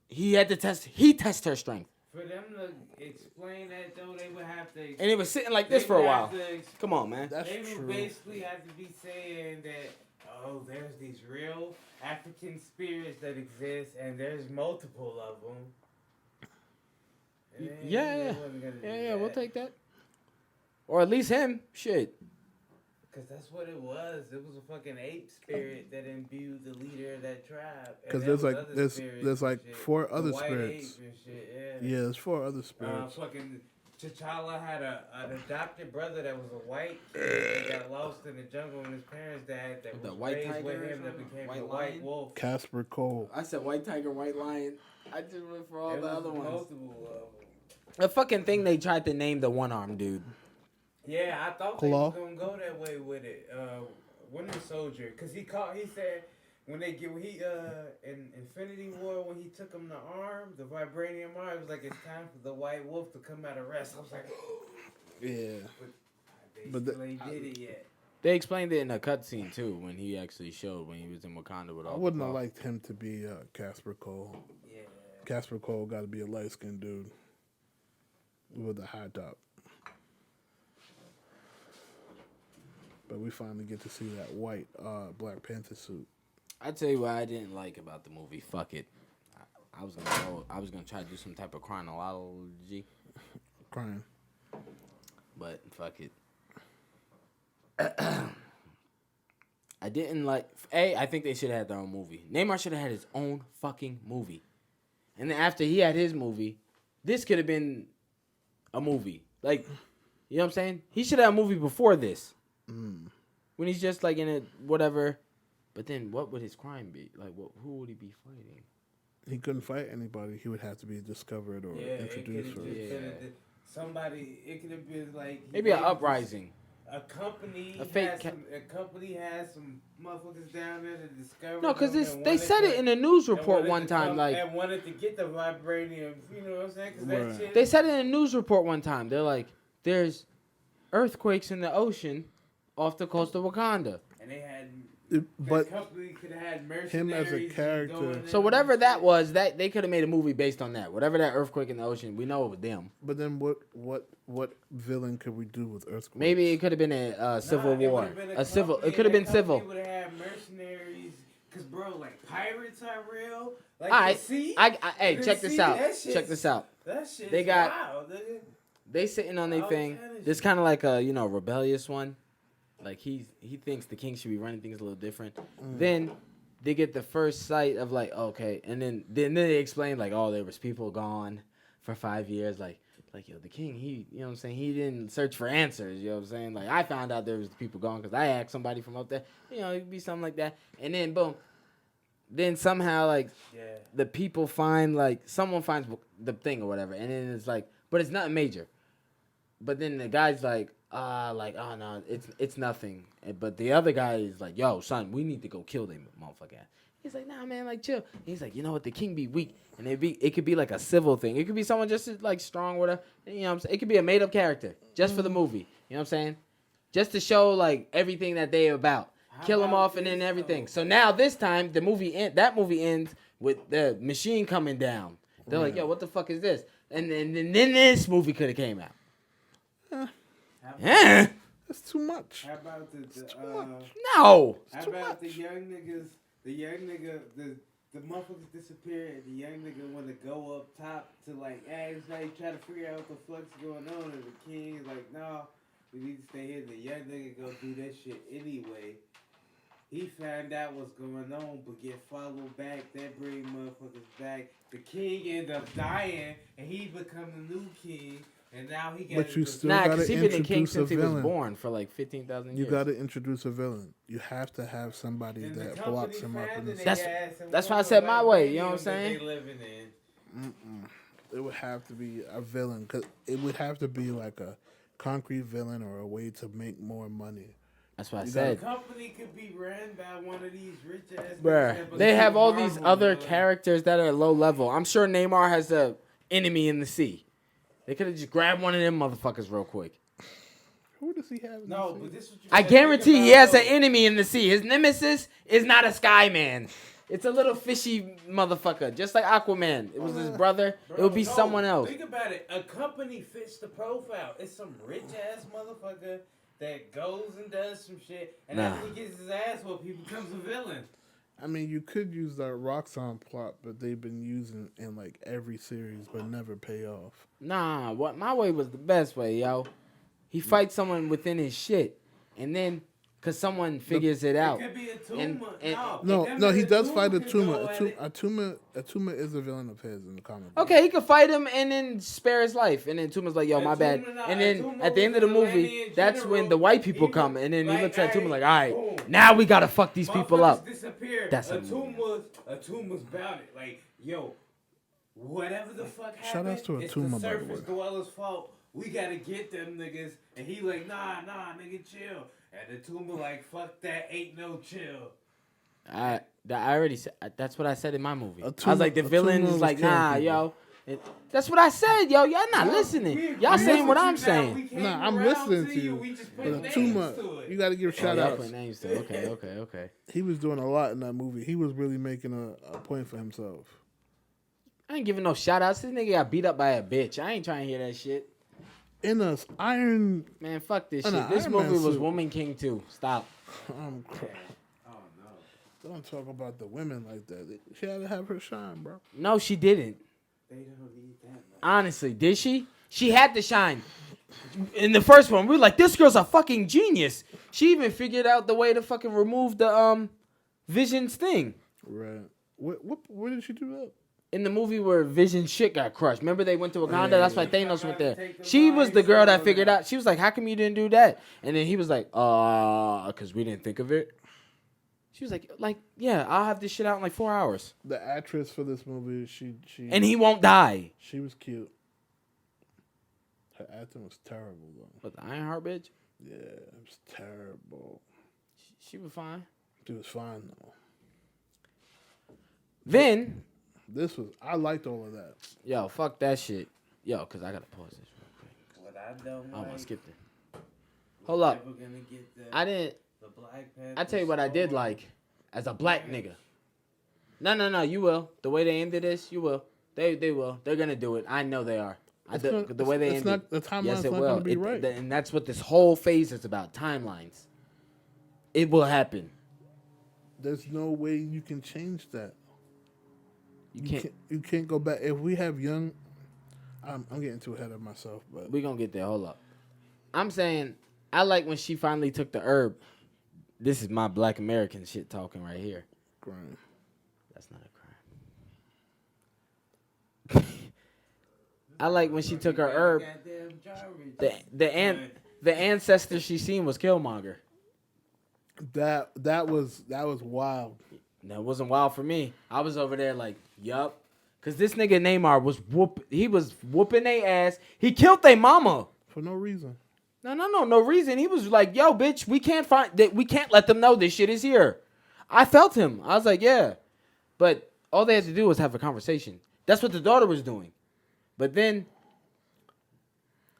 he had to test. He test her strength, for them to explain that though, they would have to. and it was sitting like this for a while. Come on, man. That's They true. would basically have to be saying that, oh, there's these real African spirits that exist, and there's multiple of them. And Yeah, they wasn't gonna do yeah, that. we'll take that. Or at least him. Shit. Cause that's what it was. It was a fucking ape spirit that imbued the leader of that tribe. Because And there's there like was other there's spirits there's and like shit. 4 The other white spirits. ape and shit, Yeah, there's 4 other spirits. Fucking T'Challa had an adopted brother that was a white kid that got lost in the jungle, and his parents died. That The was white raised tiger with or him that something? became White the white lion? wolf. Casper Cole. I said white tiger, white lion. I just went for all There the was other ones. multiple of them. The fucking thing they tried to name the one armed dude. Yeah, I thought Claw? they was gonna go that way with it. Winter Soldier, cause he said when in Infinity War when he took him the arm, the vibranium arm, it was like it's time for the White Wolf to come out of rest. I was like, Yeah. but But still ain't did it yet. They explained it in a cutscene too when he actually showed when he was in Wakanda with all. I wouldn't have liked him to be Casper Cole. Yeah. Casper Cole got to be a light skinned dude with a high top. But we finally get to see that white Black Panther suit. I tell you what I didn't like about the movie. Fuck it. I was gonna try to do some type of chronology, Crying. but fuck it. I didn't like. I think they should have had their own movie. Neymar should have had his own fucking movie. And then after he had his movie, this could have been a movie. Like, you know what I'm saying? He should have a movie before this. When he's just like in it, whatever. But then what would his crime be? Like, who would he be fighting? He couldn't fight anybody. He would have to be discovered or introduced. Somebody, it could have been like Maybe an uprising. A company, A fake a company has some motherfuckers down there to discover. No, because them and they wanted said to- it in a news and report wanted one to time. come- Like, and wanted to get the vibranium. You know what I'm saying? 'Cause that Right. shit. they said it in a news report one time. They're like, there's earthquakes in the ocean off the coast of Wakanda. And they had. But the company could have had mercenaries. him as a going character- in So whatever that was, that they could have made a movie based on that. Whatever that earthquake in the ocean, we know it was them. But then what villain could we do with earthquakes? Maybe it could have been a civil Nah, it war, would've been a civil. company, It could have and been that civil. company would have had mercenaries. Cause bro, like pirates are real. Like All right, the sea. hey, The check this sea, out. that shit's- Check this out. That shit. They got- wild, nigga. They sitting on their All thing. kind of This shit. kind of like a rebellious one. Like he thinks the king should be running things a little different. Then they get the first sight of like okay, and then they explain like oh there was people gone for 5 years like yo the king he you know what I'm saying he didn't search for answers you know what I'm saying like I found out there was people gone because I asked somebody from up there it'd be something like that and then boom, then somehow like Yeah. the people find like someone finds the thing or whatever and then it's like but it's nothing major, but then the guy's like oh no, it's nothing. But the other guy is like, yo, son, we need to go kill them motherfucker. He's like, nah, man, like chill. He's like, you know what, the king be weak, and it could be like a civil thing. It could be someone just as, like strong, whatever. You know what I'm saying? It could be a made up character just for the movie. You know what I'm saying? Just to show like everything that they about. Kill them off and then everything. So now this time that movie ends with the machine coming down. They're like, yo, what the fuck is this? And then this movie could have came out. Yeah. That's too much. How about the No. how about the young niggas? The young nigga, the motherfuckers disappeared. The young nigga want to go up top to like ask, like try to figure out what the fuck's going on. And the king is like, nah, we need to stay here. The young nigga go do that shit anyway. He found out what's going on, but get followed back. That bring motherfuckers back. The king end up dying, and he become the new king. And now he got. But you still Nah, gotta because he been the king introduce a since he was villain. born for like 15,000 You years. got to introduce a villain. You have to have somebody And the that company blocks him up. found In it, the they That's asked him why I what said the my way, you know what I'm vibranium that saying? they living in. It would have to be a villain because it would have to be like a concrete villain or a way to make more money. That's what I You The said. company could be ran by one of these rich ass. Bruh, they have all these other characters that are low level. I'm sure Neymar has a enemy in the sea. They could have just grabbed one of them motherfuckers real quick. Who does he have? No, but this is what you I gotta guarantee think he has about, an enemy in the sea. His nemesis is not a sky man. It's a little fishy motherfucker, just like Aquaman. It was his brother. Bro, It would be no, someone else. Think about it. A company fits the profile. It's some rich ass motherfucker that goes and does some shit, and after he gets his ass whooped, he becomes a villain. I mean, you could use that Roxxon plot, but they've been using in like every series, but never pay off. Nah, what my way was the best way, yo. He fights someone within his shit, and then cause someone figures it out. It could be a And- Tuma. No, he does fight a Atuma. Atuma is a villain of his in the comic book. Okay, he could fight him and then spare his life, and then Tuma's like, "Yo, my bad." And then at the end of the movie, that's when the white people come, and then he looks at Tuma like, "All right, now we gotta fuck these people up." That's a Atuma's about it. Like, yo, whatever the fuck happened, Shout outs to it's Atuma, the by the surface way. dwellers' fault. We gotta get them niggas. And he like, nah, nigga, chill. And Atuma like, fuck that, ain't no chill. I already said that's what I said in my movie. I was Atuma- like, the villain Atuma is was like, killing nah, people. yo. That's what I said, yo. Y'all not listening. Y'all saying what I'm saying. Nah, I'm listening to you. We just But put names Atuma, to it. you got to give Oh, shout y'all outs. put names to it. Okay. He was doing a lot in that movie. He was really making a point for himself. I ain't giving no shout outs. This nigga got beat up by a bitch. I ain't trying to hear that shit. In a Iron, Man, fuck this In shit. a This Iron movie Man was suit. Woman King too. Stop. I'm crying. Oh, no. Don't talk about the women like that. She had to have her shine, bro. No, she didn't. They don't need that much. Honestly, did she? She had to shine. In the first one, we were like, this girl's a fucking genius. She even figured out the way to fucking remove the Vision's thing. Right. Where did she do that? In the movie where Vision's shit got crushed. Remember they went to Wakanda? Yeah, That's why yeah. Thanos went there. Take the She was the lives girl and that all figured that. out. She was like, how come you didn't do that? And then he was like, because we didn't think of it. She was like, yeah, I'll have this shit out in like 4 hours. The actress for this movie, she And he won't die. she was cute. Her acting was terrible though. But the Ironheart bitch, Yeah, it was terrible. she was fine. She was fine though. Then, I liked all of that. yo, fuck that shit. Yo, because I got to pause this real quick. What I don't I like, almost skipped it. Hold up. never gonna get the, I didn't. the Black Panther I tell you what I did story. like as a black nigga. No, you will. The way they ended this, you will. They will. They're gonna do it. I know they are. The way they it's ended. not, the timeline's Yes, it not will. gonna be right. And that's what this whole phase is about. Timelines. It will happen. There's no way you can change that. You You can't go back. If we have young, I'm getting too ahead of myself, but We gonna get there. Hold up. I'm saying I like when she finally took the herb. This is my Black American shit talking right here. Grind. That's not a crime. I like when she took her herb. Goddamn garbage. The ancestor she seen was Killmonger. That was wild. That wasn't wild for me. I was over there like, yup. Cause this nigga Neymar was whooping their ass. He killed their mama. For no reason. No reason. He was like, yo, bitch, we can't let them know this shit is here. I felt him. I was like, yeah. But all they had to do was have a conversation. That's what the daughter was doing. But then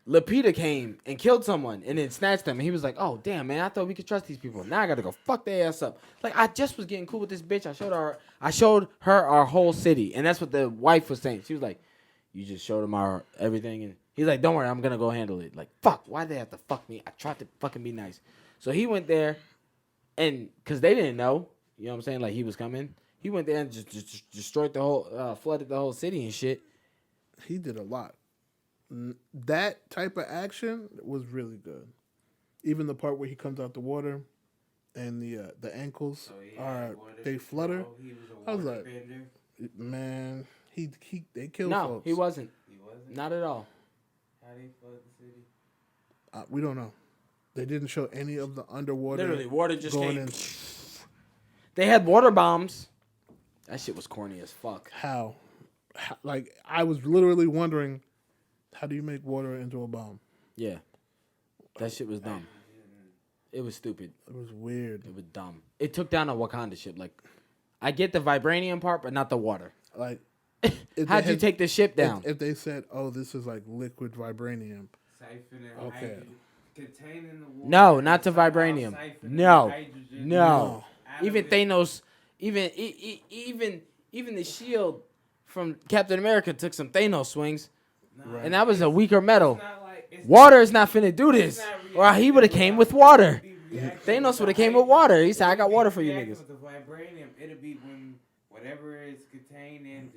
Lapita came and killed someone and then snatched them. And he was like, oh, damn, man, I thought we could trust these people. Now I got to go fuck their ass up. Like, I just was getting cool with this bitch. I showed her our whole city. And that's what the wife was saying. She was like, you just showed him our everything. And he's like, don't worry, I'm going to go handle it. Like, fuck, why'd they have to fuck me? I tried to fucking be nice. So he went there and because they didn't know, you know what I'm saying? Like, he was coming. He went there and just destroyed the whole, flooded the whole city and shit. He did a lot. That type of action was really good. Even the part where he comes out the water and the ankles they flutter. He was I was water like, bender. man, they killed No, folks. he wasn't. He wasn't. Not at all. How they flood the city? We don't know. They didn't show any of the underwater. Literally, water just going came. in. They had water bombs. That shit was corny as fuck. How? Like, I was literally wondering, how do you make water into a bomb? Yeah. That shit was dumb. It was stupid. It was weird. It was dumb. It took down a Wakanda ship. Like, I get the vibranium part, but not the water. Like, How'd you take the ship down? If they said, "Oh, this is like liquid vibranium," Siphon and okay, containing the water. No, not the somehow vibranium. siphoning No. hydrogen No. out Even of it. Thanos, even the shield from Captain America took some Thanos swings, Nah, and that was a it's- weaker metal. it's not like- it's Water is not finna do it's this, not or he would have reacting came with with water. reacting Thanos with would have the came with hydrogen. water. He said, "I It got would water be for you reacting niggas." with the vibranium, it'll be when whatever is contained in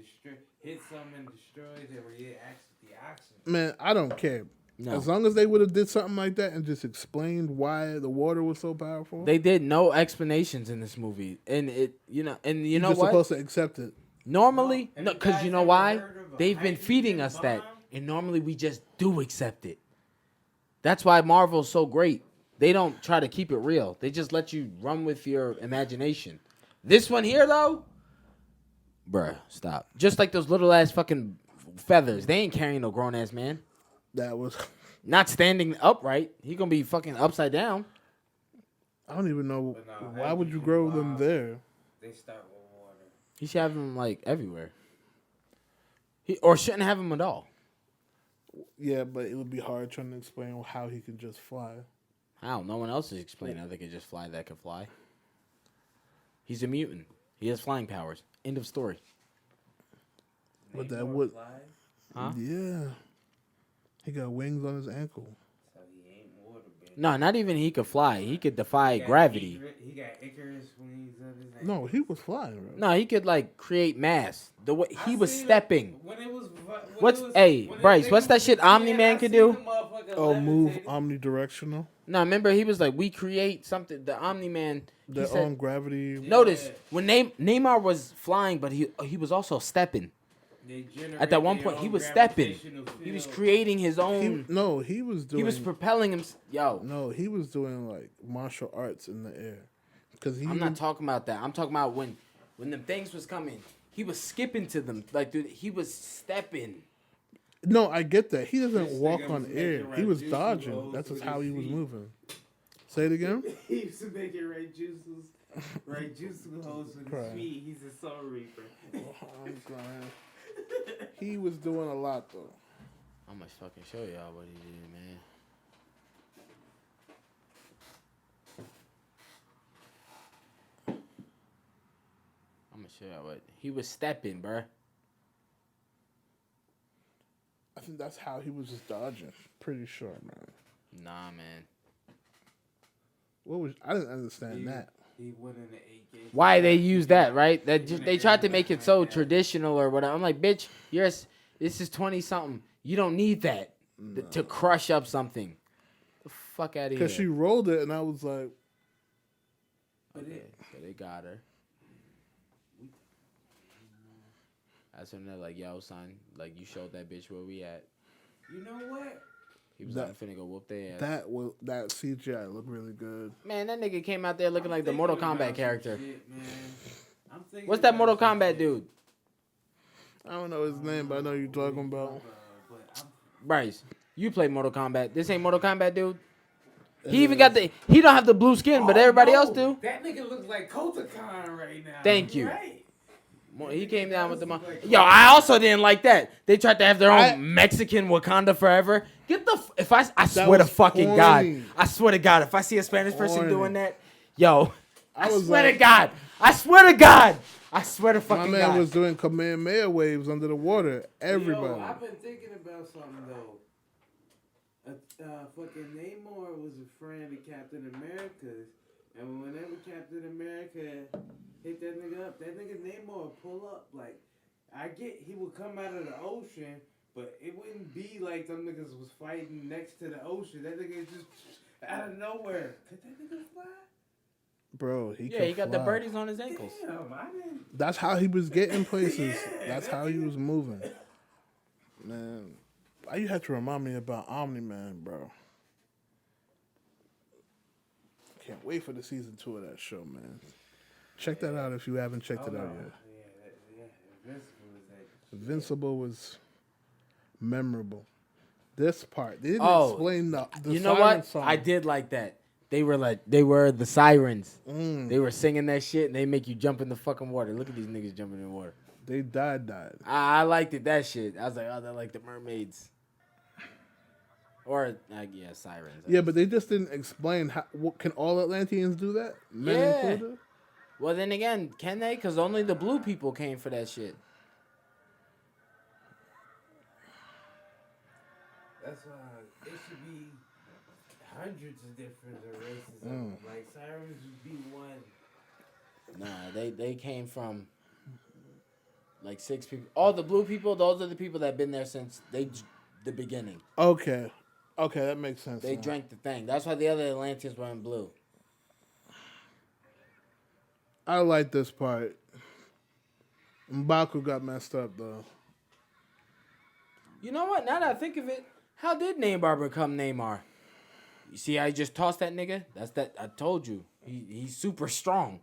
hits something and destroys it, or reacts with the oxygen. Man, I don't care. No. As long as they would have did something like that and just explained why the water was so powerful. They did no explanations in this movie, and you know you're what? supposed to accept it. Normally, Have no, you because guys you know ever why? heard of a They've been feeding hydrogen us that, bomb? and normally we just do accept it. That's why Marvel's so great. They don't try to keep it real. They just let you run with your imagination. This one here, though, bruh, stop. Just like those little ass fucking feathers. They ain't carrying no grown ass man. That was. Not standing upright. He gonna be fucking upside down. I don't even know But no, why would you hydrogen grow them bomb. there. They start with water. He should have them like everywhere. Or shouldn't have them at all. Yeah, but it would be hard trying to explain how he could just fly. How? No one else is explaining how they could just fly that could fly. He's a mutant. He has flying powers. End of story. But that Namor would- flies, Huh? Yeah. He got wings on his ankle. so he ain't water-based. No, not even he could fly. He could defy He got gravity. He got Icarus wings on his ankle. No, he was flying, bro. No, he could like create mass. The way I he was seen him stepping. When it was, What's- hey, Bryce, what's that shit Omni-Man could do? Oh, move omnidirectional. No, remember he was like, we create something. The Omni-Man. he Their said- own gravity. Notice when Neymar was flying, but he was also stepping. At that one point, he was stepping. He was creating his He, own. no, he was doing. He was propelling him. Yo, No, he was doing like martial arts in the air. Because he. I'm not talking about that. I'm talking about when them things was coming. He was skipping to them. Like, dude, he was stepping. No, I get that. He doesn't This walk nigga on was air. making He was right dodging. juice That's just with how his he was feet. moving. Say it again. He used to make it right juices holes with his Crying. feet. He's a soul reaper. I'm crying. He was doing a lot though. I'm gonna fucking show y'all what he did, man. I'm gonna show y'all what he was stepping, bruh. I think that's how he was just dodging. Pretty sure, man. Nah, man. What was? I didn't understand that. He went in the 8 Why they use that, right? That just, they tried to make it so traditional or whatever. I'm like, bitch, this is 20 something. You don't need that to crush up something. The fuck out of here. Because she rolled it, and I was like, Okay, so they got her. That's when they're like, yo, son, like you showed that bitch where we at. You know what? He was That- like, finna go whoop their ass. that CGI looked really good. Man, that nigga came out there looking I'm like the thinking Mortal about Kombat some character. shit, man. I'm thinking What's that about Mortal some Kombat shit. dude? I don't know his name, but I know you're talking about. But Bryce, you play Mortal Kombat. This ain't Mortal Kombat dude. It He even is. got he don't have the blue skin, but Oh, everybody no. else do. That nigga looks like Kotakan right now. Thank you. Right? He came down with the Like- yo. I also didn't like that. They tried to have their own I- Mexican Wakanda Forever. Get the if I That swear to was fucking corny. God, I swear to God, if I see a Spanish person Corny. doing that, yo, I was swear like- to God, I swear to God, I swear to My fucking man God. was doing Kamehameha waves under the water. Yo, Everybody. I've been thinking about something though. Fucking Namor was a friend of Captain America's, and whenever Captain America hit that nigga up, that nigga Namor would pull up. Like, I get he would come out of the ocean, but it wouldn't be like them niggas was fighting next to the ocean. That nigga just out of nowhere. Could that nigga fly? Bro, he Yeah, could he got the fly. birdies on his ankles. Damn, I didn't. That's how he was getting places. Yeah, That's how he was moving. Man, why you have to remind me about Omni-Man, bro? Can't wait for the season 2 of that show, man. Check that out if you haven't checked it out yet. Yeah, Invincible was like. Invincible was memorable. This part, they didn't Oh, explain the You know siren what? song. I did like that. They were the sirens. Mm, They were singing that shit, and they make you jump in the fucking water. Look at these niggas jumping in the water. they died. I liked it, that shit. I was like, oh, they're like the mermaids. Or yeah, sirens. Yeah, but they just didn't explain how. Can all Atlanteans do that? Men Yeah. included. Well, then again, can they? Because only the blue people came for that shit. That's why it should be hundreds of different races of them. Like sirens would be one. Nah, they came from like 6 people. All the blue people, those are the people that have been there since the beginning. Okay, that makes sense. They drank the thing. That's why the other Atlanteans were in blue. I like this part. M'Baku got messed up though. You know what? Now that I think of it, how did Neymar become Neymar? You see how he just tossed that nigga? That's that. I told you. He's super strong.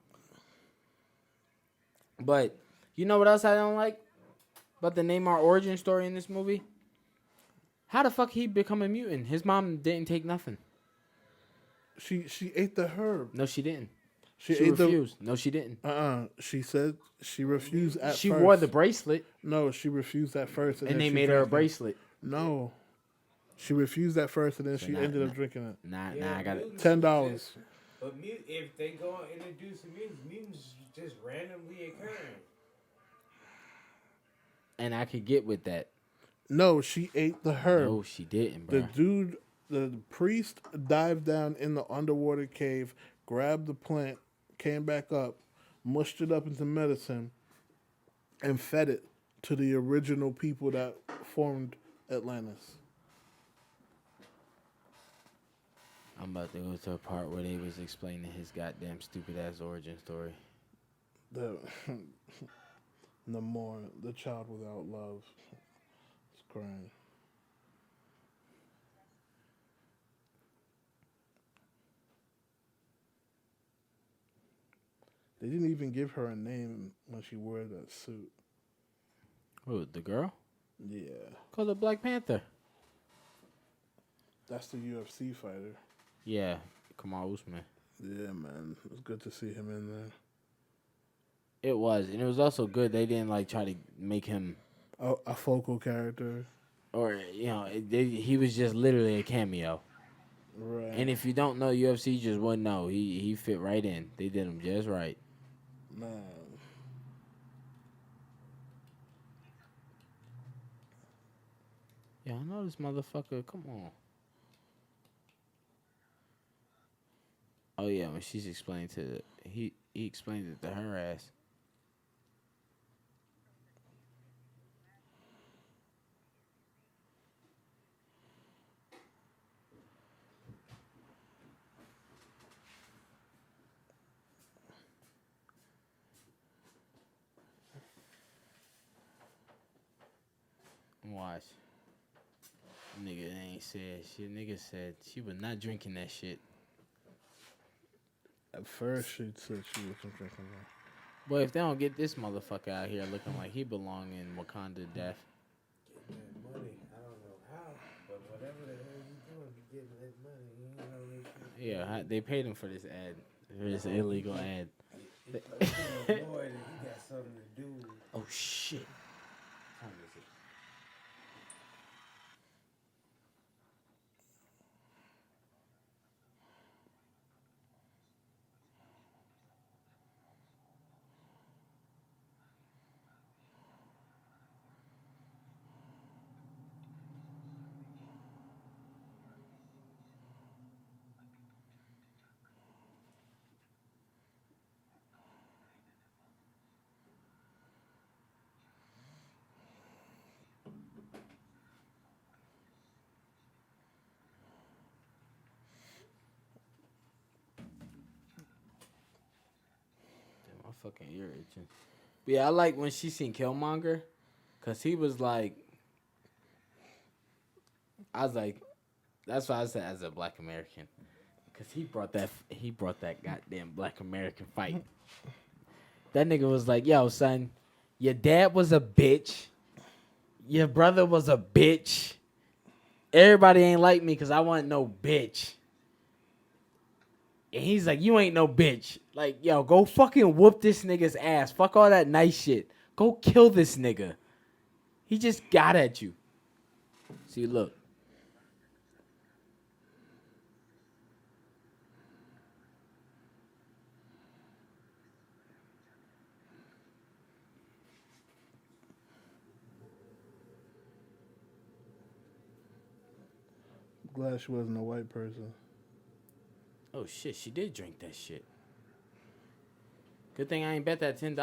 But you know what else I don't like about the Neymar origin story in this movie? How the fuck he become a mutant? His mom didn't take nothing. She ate the herb. No, she didn't. She She refused. No, she didn't. She said she refused at She first. wore the bracelet, No, she refused at first. and then they she made her a drank it. bracelet. No. She refused at first, and then she nah, ended up nah. drinking it. Nah, Yeah, I got it. mutants $10. just- But if they go and introduce the mutants just randomly occurring. And I could get with that. No, she ate the herb. No, she didn't, The bro. dude, the priest, dived down in the underwater cave, grabbed the plant, came back up, mushed it up into medicine, and fed it to the original people that formed Atlantis. I'm about to go to a part where they was explaining his goddamn stupid ass origin story. The Namor, the child without love, is crying. They didn't even give her a name when she wore that suit. Who, the girl? Yeah, Called her Black Panther. that's the UFC fighter. Yeah, Kamal Usman. Yeah, man, it was good to see him in there. It was, and it was also good. They didn't like try to make him, A focal character, or he was just literally a cameo. right? And if you don't know UFC, you just wouldn't know. He fit right in. They did him just right. Man, Yeah, I know this motherfucker. Come on. Oh yeah, when she's explaining he explained it to her ass. Watch. Nigga ain't said shit. Nigga said she was not drinking that shit. at first she said she wasn't drinking that. Boy, if they don't get this motherfucker out here looking like he belong in Wakanda Death. Getting that money. I don't know how, but whatever the hell you doing, you getting that money. You know what I mean? Yeah, they paid him for this ad. For this illegal ad. It's more that he got something to do. Oh shit. Time is it? Damn, my fucking ear itching. But yeah, I like when she seen Killmonger, cause he was like, I was like, that's why I said as a Black American, cause he brought that goddamn Black American fight. That nigga was like, yo, son, your dad was a bitch. Your brother was a bitch. Everybody ain't like me because I wasn't no bitch. And he's like, you ain't no bitch. Like, yo, go fucking whoop this nigga's ass. Fuck all that nice shit. Go kill this nigga. He just got at you. See, look. Glad she wasn't a white person. Oh shit, she did drink that shit. Good thing I ain't bet that $10.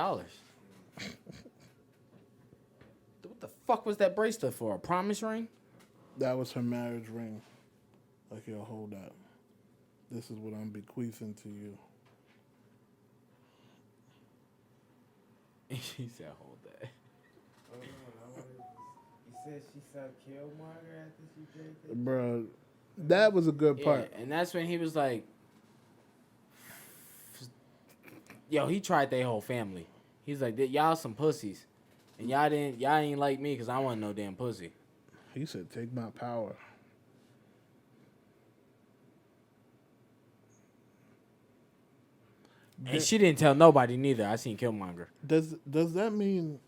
What the fuck was that bracelet for? A promise ring? That was her marriage ring. Like, yo, hold that. This is what I'm bequeathing to you. She said, hold that. Hold on, you said she saw Killmonger after she drank it? Bro, that was a good Yeah, part. and that's when he was like, yo, he tried their whole family. He's like, y'all some pussies. And y'all ain't like me because I wasn't no damn pussy. He said, take my power. And she didn't tell nobody neither. I seen Killmonger. Does that mean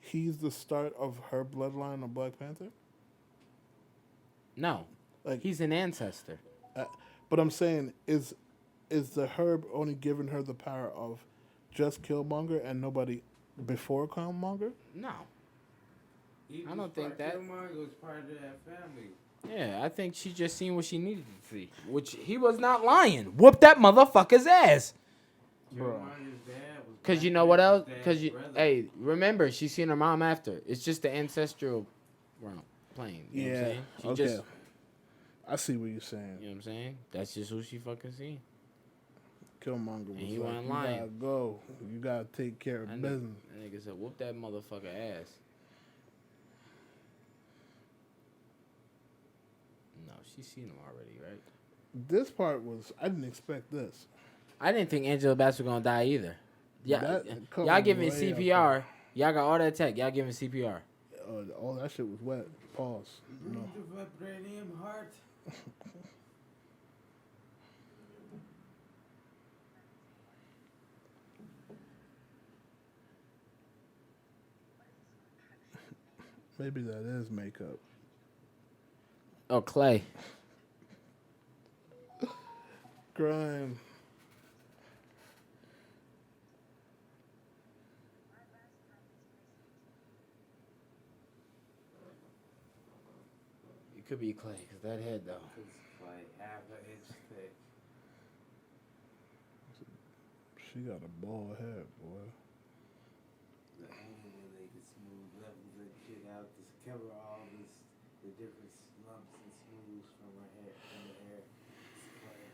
he's the start of her bloodline of Black Panther? No. Like, He's an ancestor. but I'm saying, is the herb only giving her the power of just Killmonger and nobody before Killmonger? No. He I was don't think that- Killmonger was part of that family. Yeah, I think she just seen what she needed to see. Which he was not lying. Whoop that motherfucker's ass. Killmonger's dad was Cause Black you know what else? Panther's Cause dad's you, brother. hey, remember she seen her mom after. It's just the ancestral round playing. You know what I'm saying? She okay. just, I see what you're saying. you know what I'm saying? That's just who she fucking seen. Killmonger was he like, wasn't you lying. gotta go. You gotta take care of That business. nigga said, whoop that motherfucker ass. No, she seen him already, right? This part was, I didn't expect this. I didn't think Angela Bassett was gonna die either. Yeah, Come y'all on, giving way up CPR. Y'all got all that tech. Y'all giving CPR. All that shit was wet. Pause. No. The vibranium heart. Maybe that is makeup. Oh, Clay. Grime. It could be Clay, cause that head though. It's like half an inch thick. She got a bald head, boy. The only way they could smooth levels and shit out to cover all this, the different lumps and smooths from her hair, from the hair. It's clear.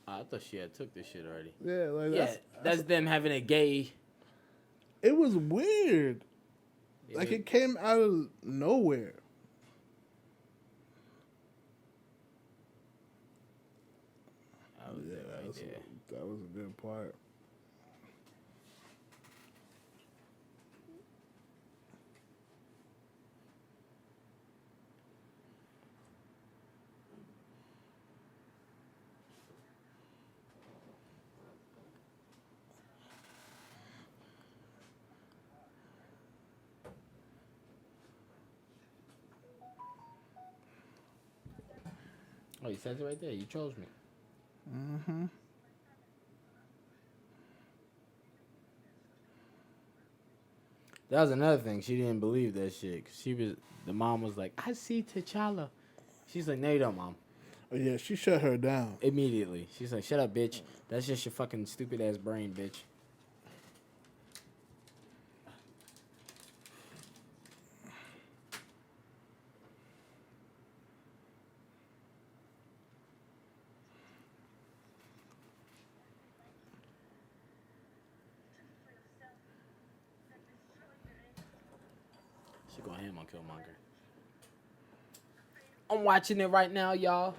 I thought she had took this shit already. Yeah, like Yeah, that's them having a gay. it was weird. Like it came out of nowhere. I was there right there. That was a good part. Oh, you said it right there. You chose me. Mm-hmm. That was another thing. She didn't believe that shit. 'Cause the mom was like, I see T'Challa. She's like, no, you don't, mom. Oh, yeah, she shut her down. Immediately. She's like, shut up, bitch. That's just your fucking stupid ass brain, bitch. She go ham on Killmonger. I'm watching it right now, y'all.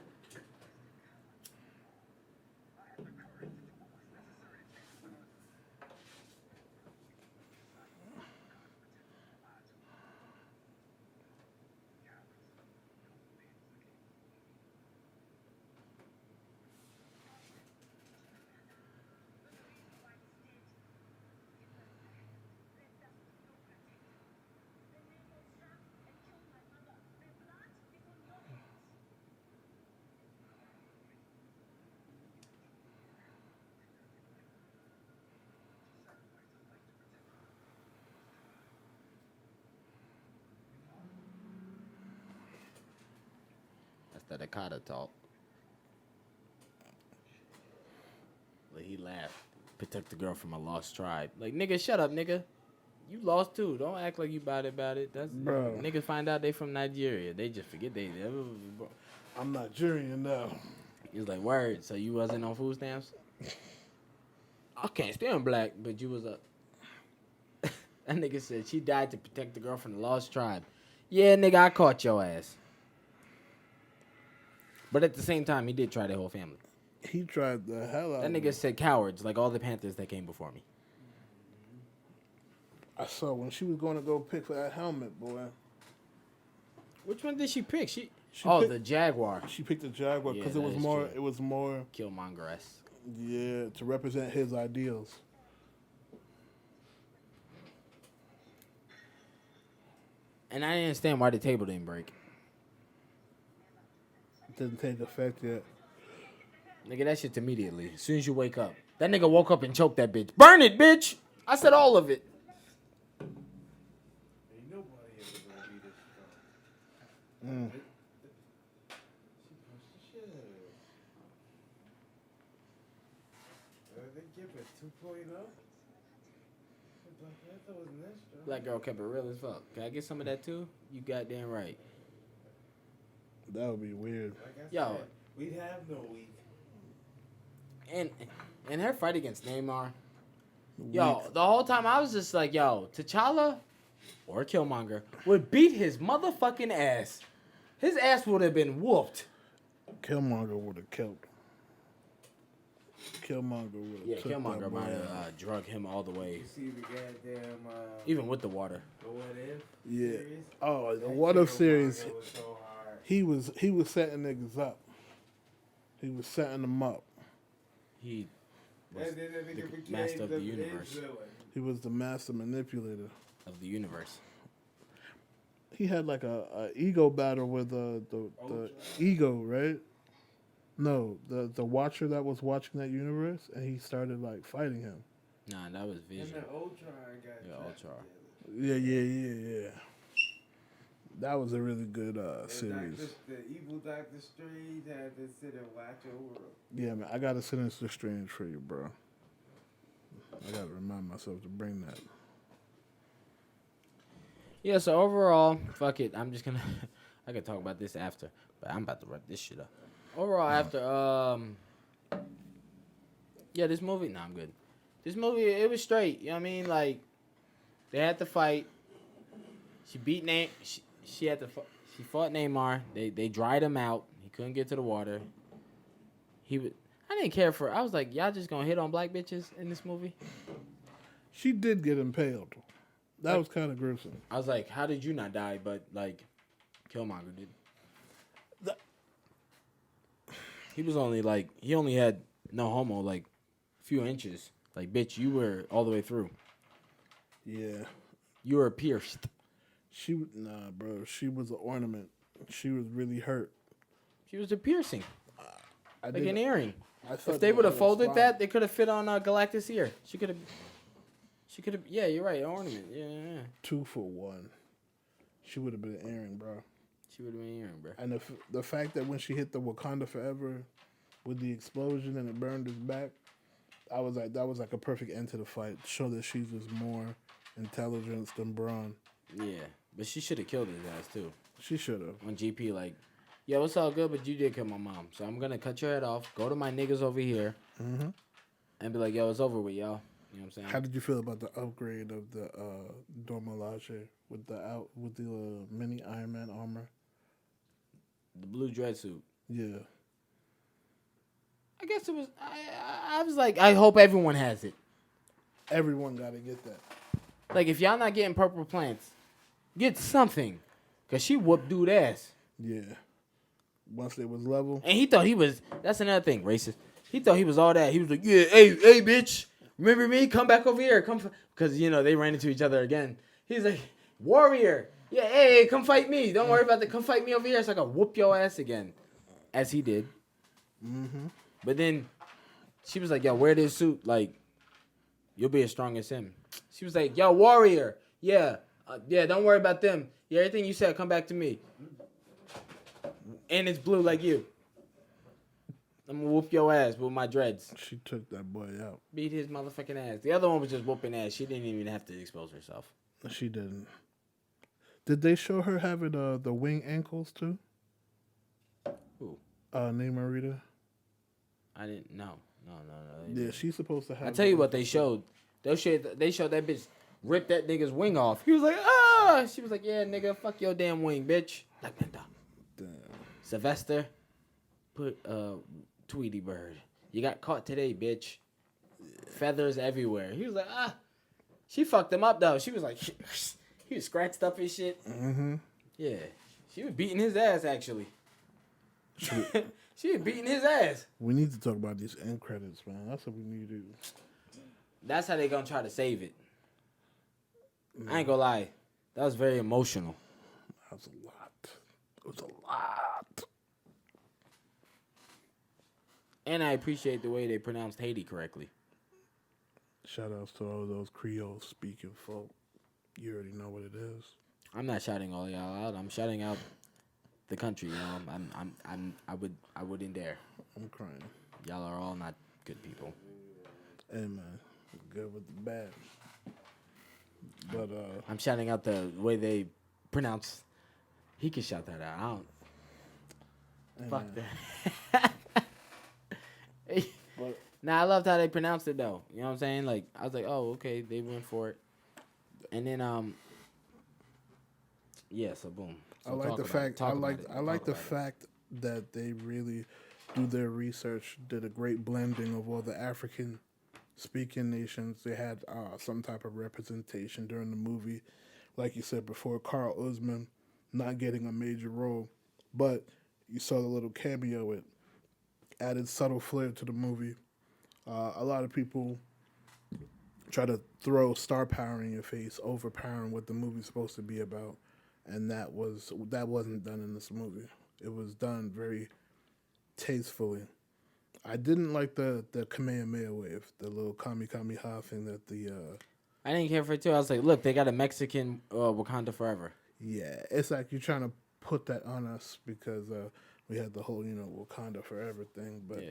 Wakanda talk. Like, he laughed. Protect the girl from a lost tribe. Like, nigga, shut up, nigga. You lost too. Don't act like you about it. That's Bro. Niggas find out they from Nigeria. They just forget they. I'm Nigerian now. He's like, word. So you wasn't on food stamps? I can't stand black, but you was a. That nigga said she died to protect the girl from the lost tribe. Yeah, nigga, I caught your ass. But at the same time, he did try the whole family. He tried the hell out That of nigga me. said cowards, like all the Panthers that came before me. I saw when she was going to go pick for that helmet, boy. Which one did she pick? She picked- the Jaguar. She picked the Jaguar Yeah, because that it was is more. true. It was more. Killmonger-esque. Yeah, to represent his ideals. And I didn't understand why the table didn't break. It didn't take effect yet. Nigga, that shit's immediately. As soon as you wake up. That nigga woke up and choked that bitch. Burn it, bitch! I said all of it. Ain't nobody ever gonna be this strong. Mm. She punched the shit out of her. They give it 2.0. Black Panther wasn't that strong. Black girl kept it real as fuck. Can I get some of that too? You goddamn right. That would be weird. Like I Yo. said, we'd have no week. And her fight against Neymar. Yo, the whole time I was just like, yo, T'Challa or Killmonger would beat his motherfucking ass. His ass would have been whooped. Killmonger would have killed. Killmonger would have. Yeah, Killmonger might have drug him all the way. You see the goddamn. Even with the water. The What If? Yeah. Series? Oh, the That What If Killmonger series. was so hard. He was setting niggas up. He was setting them up. He was And then that nigga the became master of the big universe. villain. He was the master manipulator. Of the universe. He had like a ego battle with the ego, right? No, the watcher that was watching that universe, and he started like fighting him. Nah, that was And Vision. the Ultron got Yeah, trapped Ultron. Yeah, together. yeah. That was a really good And series. The evil Doctor Strange had to sit and watch over him. Yeah, man, I got a Sinister Strange for you, bro. I gotta remind myself to bring that. Yeah, so overall, fuck it. I'm just gonna I could talk about this after, but I'm about to wrap this shit up. Overall, after yeah, this movie. Nah, I'm good. This movie, it was straight. You know what I mean? Like, they had to fight. She beat Neymar. She had to. She fought Neymar. They dried him out. He couldn't get to the water. He would. I didn't care for. I was like, y'all just gonna hit on black bitches in this movie? She did get impaled. That Like- was kind of gruesome. I was like, how did you not die? But like, Killmonger did. That- He was only like, he only had no homo like a few inches. Like, bitch, you were all the way through. Yeah. You were pierced. Nah, bro. She was an ornament. She was really hurt. She was a piercing, I like did- an earring. I thought If they would have had a folded spot. that, they could have fit on Galactus' ear. She could have. Yeah, you're right. An ornament. Yeah. 2 for 1. She would have been an earring, bro. She would have been an earring, bro. And the fact that when she hit the Wakanda Forever with the explosion and it burned his back, I was like, that was like a perfect end to the fight. Show that she was more intelligent than Braun. Yeah, but she should have killed his ass too. She should have. On GP, like, yo, it's all good, but you did kill my mom, so I'm gonna cut your head off. Go to my niggas over here, and be like, yo, it's over with, y'all. You know what I'm saying? How did you feel about the upgrade of the Dormelage with the mini Iron Man armor? The blue dread suit. Yeah. I guess it was. I was like, I hope everyone has it. Everyone got to get that. Like, if y'all not getting purple plants, get something, cause she whooped dude ass, Yeah. Once they was level. and he thought he was. That's another thing, racist. He thought he was all that. He was like, yeah, hey, bitch, remember me? Come back over here, cause you know they ran into each other again. He's like, warrior, yeah, hey, come fight me. Don't worry about that. Come fight me over here, so I can whoop your ass again, as he did. But then she was like, yo, wear this suit, like, you'll be as strong as him. She was like, yo, warrior, yeah, don't worry about them. Yeah, everything you said, come back to me. and it's blue like you. I'm gonna whoop your ass with my dreads. She took that boy out. Beat his motherfucking ass. The other one was just whooping ass. She didn't even have to expose herself. She didn't. Did they show her having the wing ankles too? Who? Name Rita. I didn't. No. Yeah, she's supposed to have. I tell you what they showed. They showed that bitch rip that nigga's wing off. He was like, ah. She was like, yeah, nigga, fuck your damn wing, bitch. Black Panther. Damn. Sylvester, put Tweety Bird. You got caught today, bitch. Feathers everywhere. He was like, ah. She fucked him up though. She was like, he was scratched up and shit. Mm-hmm. Yeah, she was beating his ass actually. She was beating his ass. We need to talk about these end credits, man. That's what we need to do. That's how they gonna try to save it. I ain't gonna lie. That was very emotional. That was a lot. It was a lot. And I appreciate the way they pronounced Haiti correctly. Shout outs to all those Creole speaking folk. You already know what it is. I'm not shouting all y'all out. I'm shouting out the country. You know, I wouldn't dare. I'm crying. Y'all are all not good people. Hey man, good with the bad. But I'm shouting out the way they pronounce. He can shout that out. I don't. hey, Fuck man. that. But Nah, I loved how they pronounced it though. You know what I'm saying? Like I was like, oh, okay, they went for it. And then yeah, so boom. So I like the fact. I like the it. fact that they really do their research. Did a great blending of all the African speaking nations. They had some type of representation during the movie. Like you said before, Carl Usman not getting a major role, but you saw the little cameo. It added subtle flair to the movie. A lot of people try to throw star power in your face, overpowering what the movie's supposed to be about, and that wasn't done in this movie. It was done very tastefully. I didn't like the Kamehameha wave, the little Kamehameha thing that the. I didn't care for it too. I was like, look, they got a Mexican Wakanda Forever. Yeah, it's like you're trying to put that on us because we had the whole Wakanda Forever thing, but. Yeah.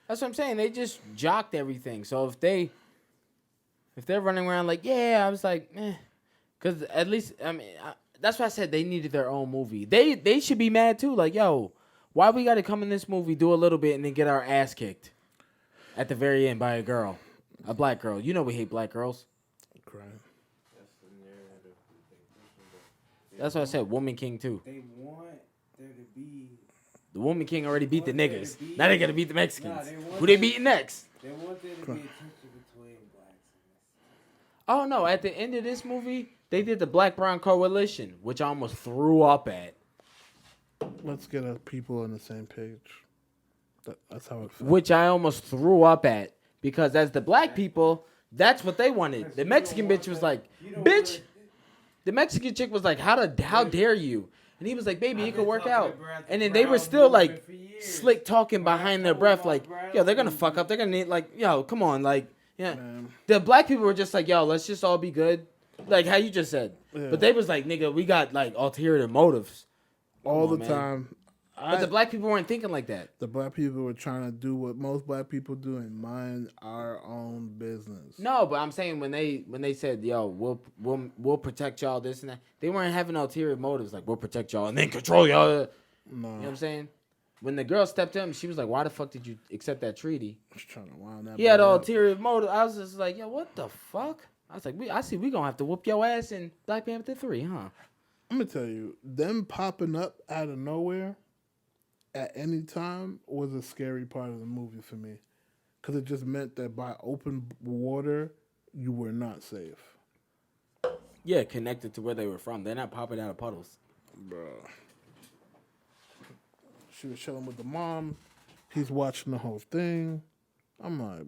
That's what I'm saying. They just jocked everything. So if they're running around like, yeah, I was like, because at least that's why I said they needed their own movie. They should be mad too. Like, yo, why we got to come in this movie, do a little bit, and then get our ass kicked at the very end by a black girl. You know we hate black girls. Crying. That's the narrative. That's why I said Woman King too. They want there to be. The Woman King already beat the Want there to niggas. be- Now they gotta beat the Mexicans. Nah, they want Who they there- beating next? They want there to be a tension between blacks and Oh no! At the end of this movie, they did the Black Brown Coalition, which I almost threw up at. Let's get our people on the same page. That's how it felt. Which I almost threw up at because as the black people, that's what they wanted. The Mexican bitch was like, "Bitch," the Mexican chick was like, "How dare you?" And he was like, "Baby, it could work out." And then they were still like slick talking behind their breath, like, "Yo, they're gonna fuck up. They're gonna need like, yo, come on, like, yeah." Man. The black people were just like, "Yo, let's just all be good," like how you just said. Yeah. But they was like, "Nigga, we got like ulterior motives." All Come the on, man. time. But the black people weren't thinking like that. The black people were trying to do what most black people do and mind our own business. No, but I'm saying when they said, "Yo, we'll protect y'all," this and that, they weren't having ulterior motives like we'll protect y'all and then control y'all. No. You know what I'm saying? When the girl stepped to him, she was like, "Why the fuck did you accept that treaty?" Just trying to wind that He had boy up. ulterior motive. I was just like, "Yo, what the fuck?" I was like, I see we gonna have to whoop your ass in Black Panther 3, huh?" I'm going to tell you, them popping up out of nowhere at any time was a scary part of the movie for me. Because it just meant that by open water, you were not safe. Yeah, connected to where they were from. They're not popping out of puddles. Bro. She was chilling with the mom. He's watching the whole thing. I'm like,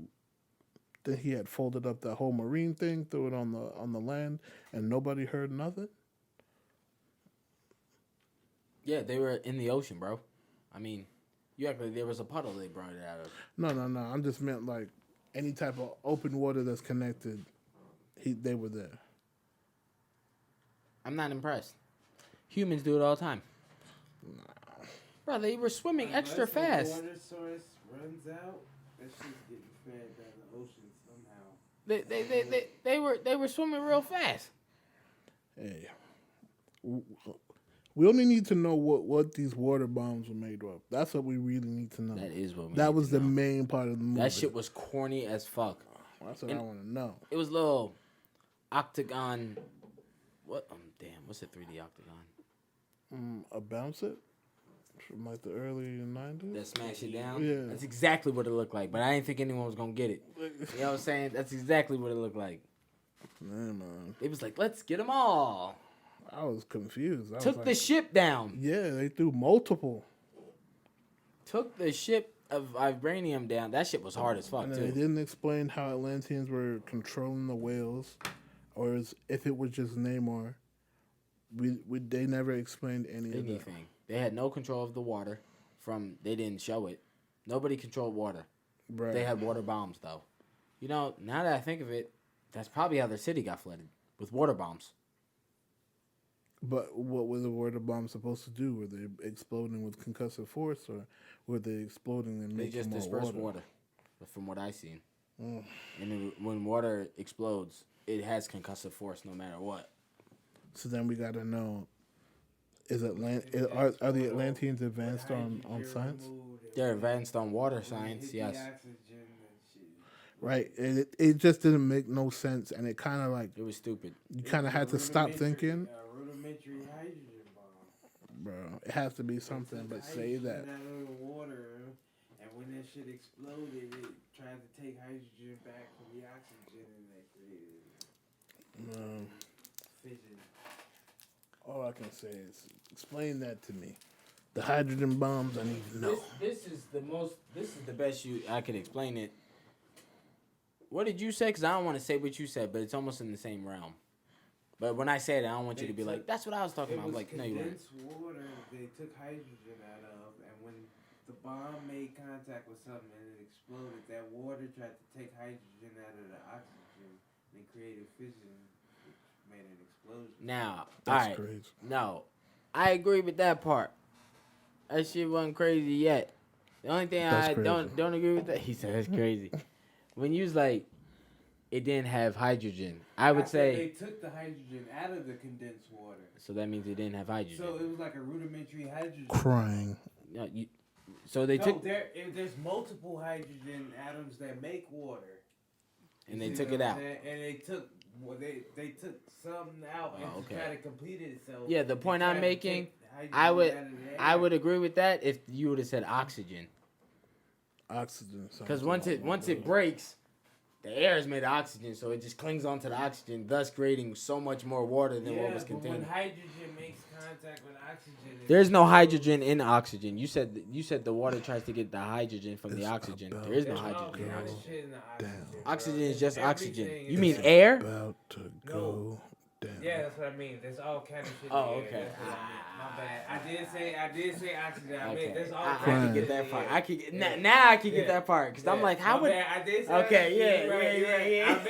then he had folded up that whole marine thing, threw it on the land, and nobody heard nothing. Yeah, they were in the ocean, bro. I mean, you act like there was a puddle they brought it out of. No. I just meant like any type of open water that's connected. They were there. I'm not impressed. Humans do it all the time. Bro, they were swimming extra Unless the fast. water source runs out, that shit's getting fed down the ocean somehow. They were swimming real fast. Hey, we only need to know what these water bombs were made of. That's what we really need to know. That is what we That need was to the know. main part of the movie. That shit was corny as fuck. That's what I want to know. It was little octagon. What? Damn. What's a 3D octagon? A bounce it from like the early 90s. That smash it down. Yeah. That's exactly what it looked like. But I didn't think anyone was gonna get it. You know what I'm saying? That's exactly what it looked like. Man. It was like, let's get them all. I was confused. I Took was the like, ship down. yeah, they threw multiple. Took the ship of vibranium down. That shit was hard as fuck And too. they didn't explain how Atlanteans were controlling the whales, or if it was just Namor. They never explained any of that. Anything. They had no control of the water. They didn't show it. Nobody controlled water. Right. They had water bombs though. You know, now that I think of it, that's probably how their city got flooded with water bombs. But what were the water bombs supposed to do? Were they exploding with concussive force, or were they exploding and They making just more disperse water? from what I've seen. And when water explodes, it has concussive force no matter what. So then we got to know: are the Atlanteans advanced on science? They're advanced on water science, yes. Right. It just didn't make no sense, and it kind of like It was stupid. you kind of had to stop thinking, Rudimentary hydrogen bomb. bro. It has to be something, but say that. Out of the water, and when that shit exploded, it tried to take hydrogen back from the oxygen, and they created fission. All I can say is explain that to me. The hydrogen bombs, I need to know. This is the best I could explain it. What did you say? Because I don't want to say what you said, but it's almost in the same realm. But when I say it, I don't want you to be like, that's what I was talking about. I'm like, no, you weren't. Condensed water they took hydrogen out of, and when the bomb made contact with something and it exploded, that water tried to take hydrogen out of the oxygen and created fission, which made an explosion. Now, That's all right. crazy. No, I agree with that part. That shit wasn't crazy yet. The only thing That's I crazy. don't agree with that, he said that's crazy. When you was like, it didn't have hydrogen, I would say. They took the hydrogen out of the condensed water. So that means it didn't have hydrogen. So it was like a rudimentary hydrogen. Crying. No, so they took. There's multiple hydrogen atoms that make water. And they took it out. And they took something out and to try to complete it itself. Yeah, the point I'm making, I would agree with that if you would have said oxygen. Oxygen. Because once it breaks, the air is made of oxygen, so it just clings onto the oxygen, thus creating so much more water than what was but when contained. hydrogen makes contact with oxygen, There's no hydrogen in oxygen. You said the water tries to get the hydrogen from the oxygen. There is no hydrogen in oxygen. Oxygen is just oxygen. You mean air? About to go down. Yeah, that's what I mean. There's all kind of shit. Oh, in the air. okay. That's what I meant. My bad. I did say oxygen. I meant Okay. there's all I kinds can of get shit that in the part. air. I can get now. I can get that part because I'm like, how My would? bad. I did say Okay, oxygen. yeah. I meant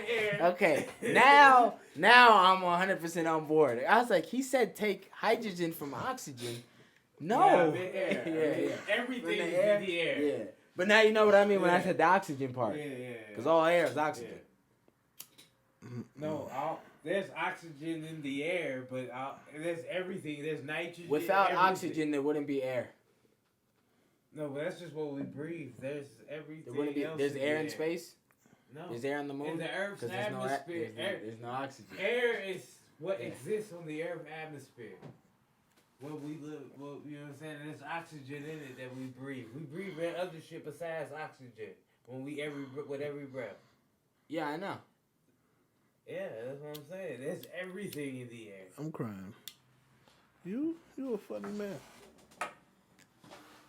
air. Okay, now I'm 100% on board. I was like, he said take hydrogen from oxygen. No. Yeah, I meant air. Yeah. Everything From is the in the air. Yeah. But now you know what I mean when I Yeah. said the oxygen part. Yeah. Because all air is oxygen. No, there's oxygen in the air, but there's everything. There's nitrogen. Without everything. oxygen, there wouldn't be air. No, but that's just what we breathe. There's everything. There wouldn't be. else There's in air the in space. No. There's air on the moon. In the Earth's 'Cause there's no atmosphere. there's no oxygen. Air is what exists on the Earth's atmosphere. What we live, you know what I'm saying? There's oxygen in it that we breathe. We breathe in other shit besides oxygen with every breath. Yeah, I know. Yeah, that's what I'm saying. There's everything in the air. I'm crying. You a funny man.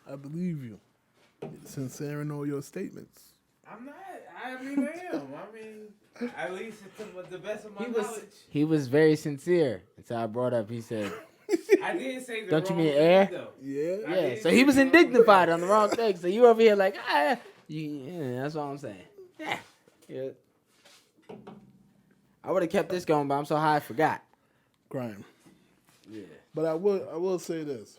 I believe you. Sincere in all your statements. I'm not. I mean, I am. I mean, at least to the best of my knowledge. He was very sincere until I brought up. He said, I didn't say the "Don't you wrong mean thing, air?" though. Yeah. Yeah. So he was indignified on the wrong thing. So you over here like, yeah, that's what I'm saying. Yeah. I would have kept this going, but I'm so high I forgot. Crying. Yeah. But I will say this.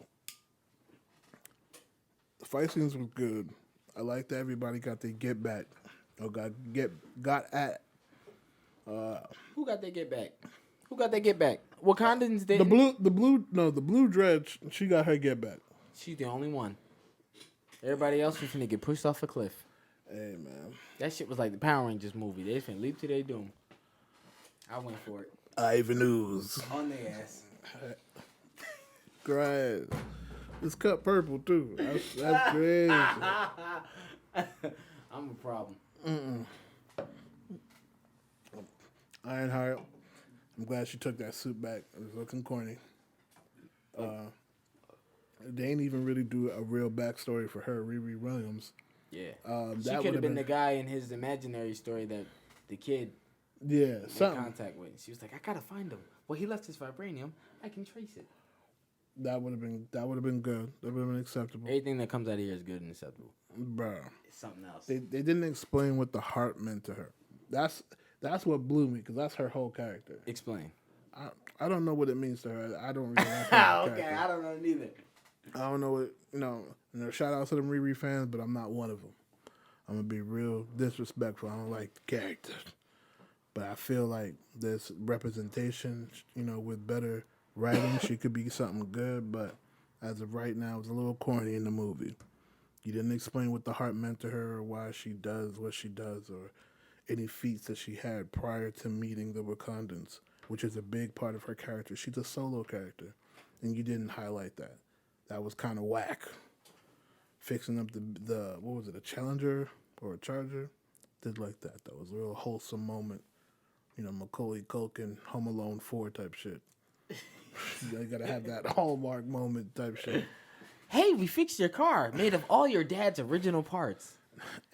The fight scenes were good. I like that everybody got their get back. Or got at. Who got their get back? Who got their get back? Wakandans didn't. The blue dread. She got her get back. She's the only one. Everybody else was finna get pushed off a cliff. Hey man, That shit was like the Power Rangers movie. They finna leap to their doom. I went for it. Ivan Ooze. On their ass. Grass. It's cut purple too. That's crazy. I'm a problem. Ironheart. I'm glad she took that suit back. It was looking corny. They ain't even really do a real backstory for her, Riri Williams. Yeah. She That could have would've been the guy in his imaginary story that the kid Yeah, made something. contact with. She was like, I gotta find him. Well, he left his vibranium. I can trace it. That would have been good. That would have been acceptable. Everything that comes out of here is good and acceptable. Bruh. It's something else. They didn't explain what the heart meant to her. That's what blew me because that's her whole character. Explain. I don't know what it means to her. I don't really like her Okay, character. I don't know neither. I don't know what shout out to them Riri fans, but I'm not one of them. I'm gonna be real disrespectful. I don't like the character, but I feel like there's representation. With better writing, she could be something good. But as of right now, it's a little corny in the movie. You didn't explain what the heart meant to her, or why she does what she does, or any feats that she had prior to meeting the Wakandans, which is a big part of her character. She's a solo character, and you didn't highlight that. That was kind of whack. Fixing up the what was it, a Challenger or a Charger? Did like that. That was a real wholesome moment. Macaulay Culkin, Home Alone 4 type shit. You gotta have that Hallmark moment type shit. Hey, we fixed your car. Made of all your dad's original parts.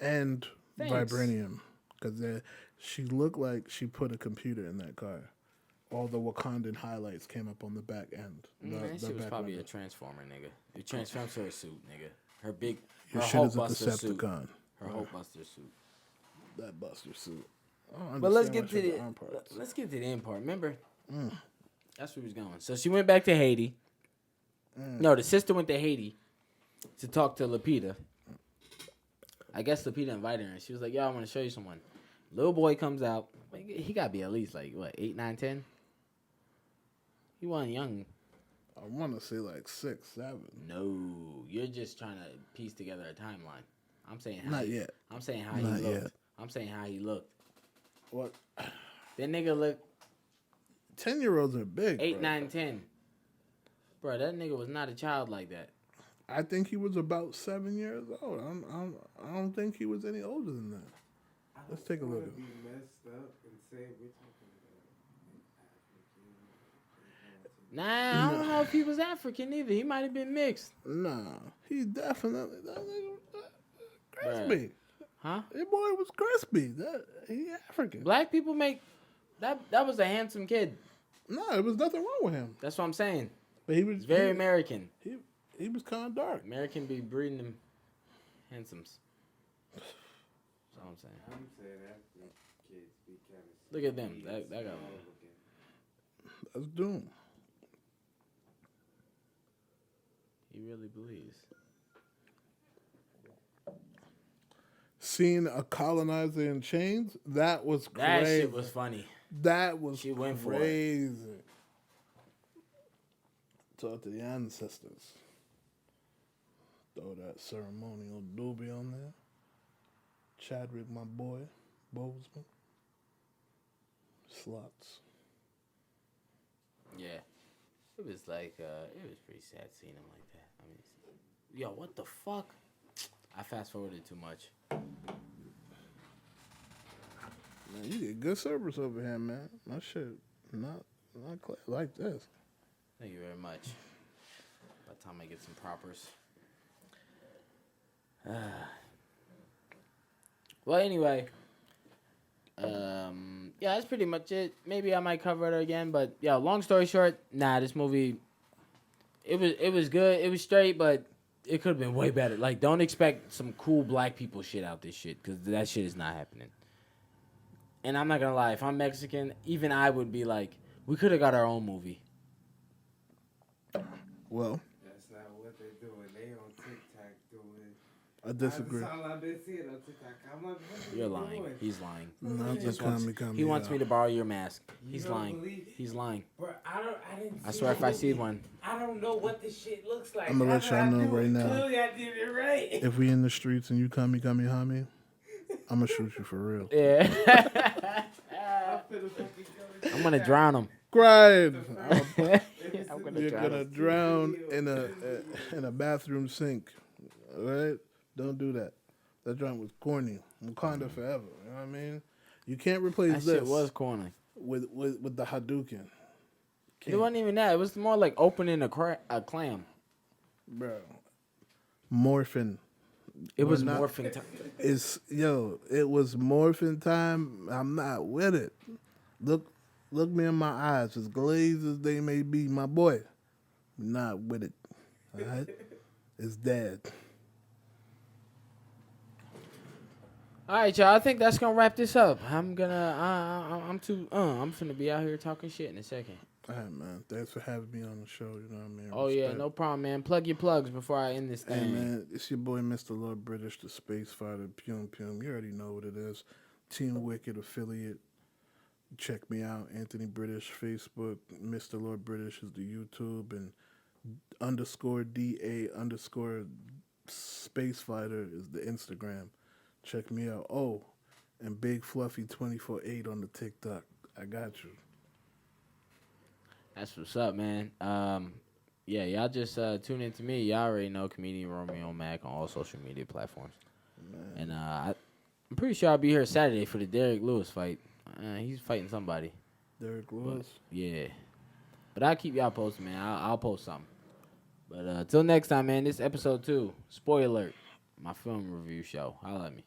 And Thanks. vibranium. Because she looked like she put a computer in that car. All the Wakandan highlights came up on the back end. Man, The she was back probably window. a transformer, nigga. It transforms to her suit, nigga. Her big, Your her shit is a Hulkbuster suit. Decepticon. Her Hulkbuster suit. That Buster suit. I don't But let's understand get why to she the had arm parts. let's get to the end part. Remember, that's where he was going. So she went back to Haiti. No, the sister went to Haiti to talk to Lupita. I guess Lupita invited her, and she was like, "Yo, I want to show you someone." Little boy comes out. He got to be at least like what, 8, 9, 10. He wasn't young. I want to say like 6, 7. No, you're just trying to piece together a timeline. I'm saying how Not yet. I'm saying how Not he looked. yet. I'm saying how he looked. What? That nigga looked 10-year-olds are big. 8, bro. 9, 10. Bro, that nigga was not a child like that. I think he was about 7 years old. I don't think he was any older than that. Let's take a look. I don't wanna be messed up and say we're talking about an African. Nah, I don't know if he was African either. He might have been mixed. Nah, he definitely that nigga, crispy. Huh? That boy was crispy. He African. Black people make that was a handsome kid. No, there was nothing wrong with him. That's what I'm saying. But he was It's very American. He was kind of dark. American be breeding them handsomes. That's all I'm saying. I'm saying African kids be kind of. Look at them. That got one. That's Doom. He really believes. Seeing a colonizer in chains, that was crazy. That shit was funny. That was She went for it. crazy. Talk to the ancestors. Throw that ceremonial doobie on there. Chadwick, my boy, Bozeman. Slots. Yeah. It was like, it was pretty sad seeing him like that. I mean, yo, what the fuck? I fast forwarded too much. Man, you get good service over here, man. My shit not clear like this. Thank you very much. By the time I get some propers. Well, anyway. Yeah, that's pretty much it. Maybe I might cover it again, but yeah, long story short, this movie, it was good. It was straight, but it could have been way better. Like, don't expect some cool black people shit out this shit, because that shit is not happening. And I'm not gonna lie, if I'm Mexican, even I would be like, we could have got our own movie. Well, That's not what they're doing. They on TikTok doing I disagree. That's all I've been seeing on TikTok. I'm like, what are You're you lying. doing? He's lying. Not He just the wants, Kami he wants me to borrow your mask. You He's don't lying. believe- He's lying. Bro, I didn't. I see swear, the if I see movie. one, I don't know what this shit looks like. I'ma let How y'all did I know do right it? now. Clearly, I did it right. If we in the streets and you Kami, I'm gonna shoot you for real. yeah. I'm finna fucking go to I'm gonna shit. drown him. Cried. I'm gonna You're drown gonna him. drown in a bathroom sink. All right? Don't do that. That joint was corny. Wakanda forever. You know what I mean? You can't replace That this shit was corny. with the Hadouken. It wasn't even that. It was more like opening a clam. Bro. Morphin. It was not- morphing time. It was morphin time. I'm not with it. Look me in my eyes, as glazed as they may be, my boy. I'm not with it. All right? It's dead. All right, y'all. I think that's gonna wrap this up. I'm finna be out here talking shit in a second. All right, man. Thanks for having me on the show. You know what I mean? Oh yeah, Respect. no problem, man. Plug your plugs before I end this Hey, thing. man. It's your boy, Mr. Lord British, the Space Fighter, Pum Pum. You already know what it is. Team Wicked affiliate. Check me out. Anthony British, Facebook. Mr. Lord British is the YouTube. And _DA_ Space Fighter is the Instagram. Check me out. Oh, and Big Fluffy 24/8 on the TikTok. I got you. That's what's up, man. Yeah, y'all just tune in to me. Y'all already know comedian Romeo Mac on all social media platforms. Man. And I'm pretty sure I'll be here Saturday for the Derek Lewis fight. He's fighting somebody. Derek Lewis. Yeah. But I'll keep y'all posted, man. I'll post something. But till next time, man, this episode 2, Spoiler-Alert, my film review show. Holla at me.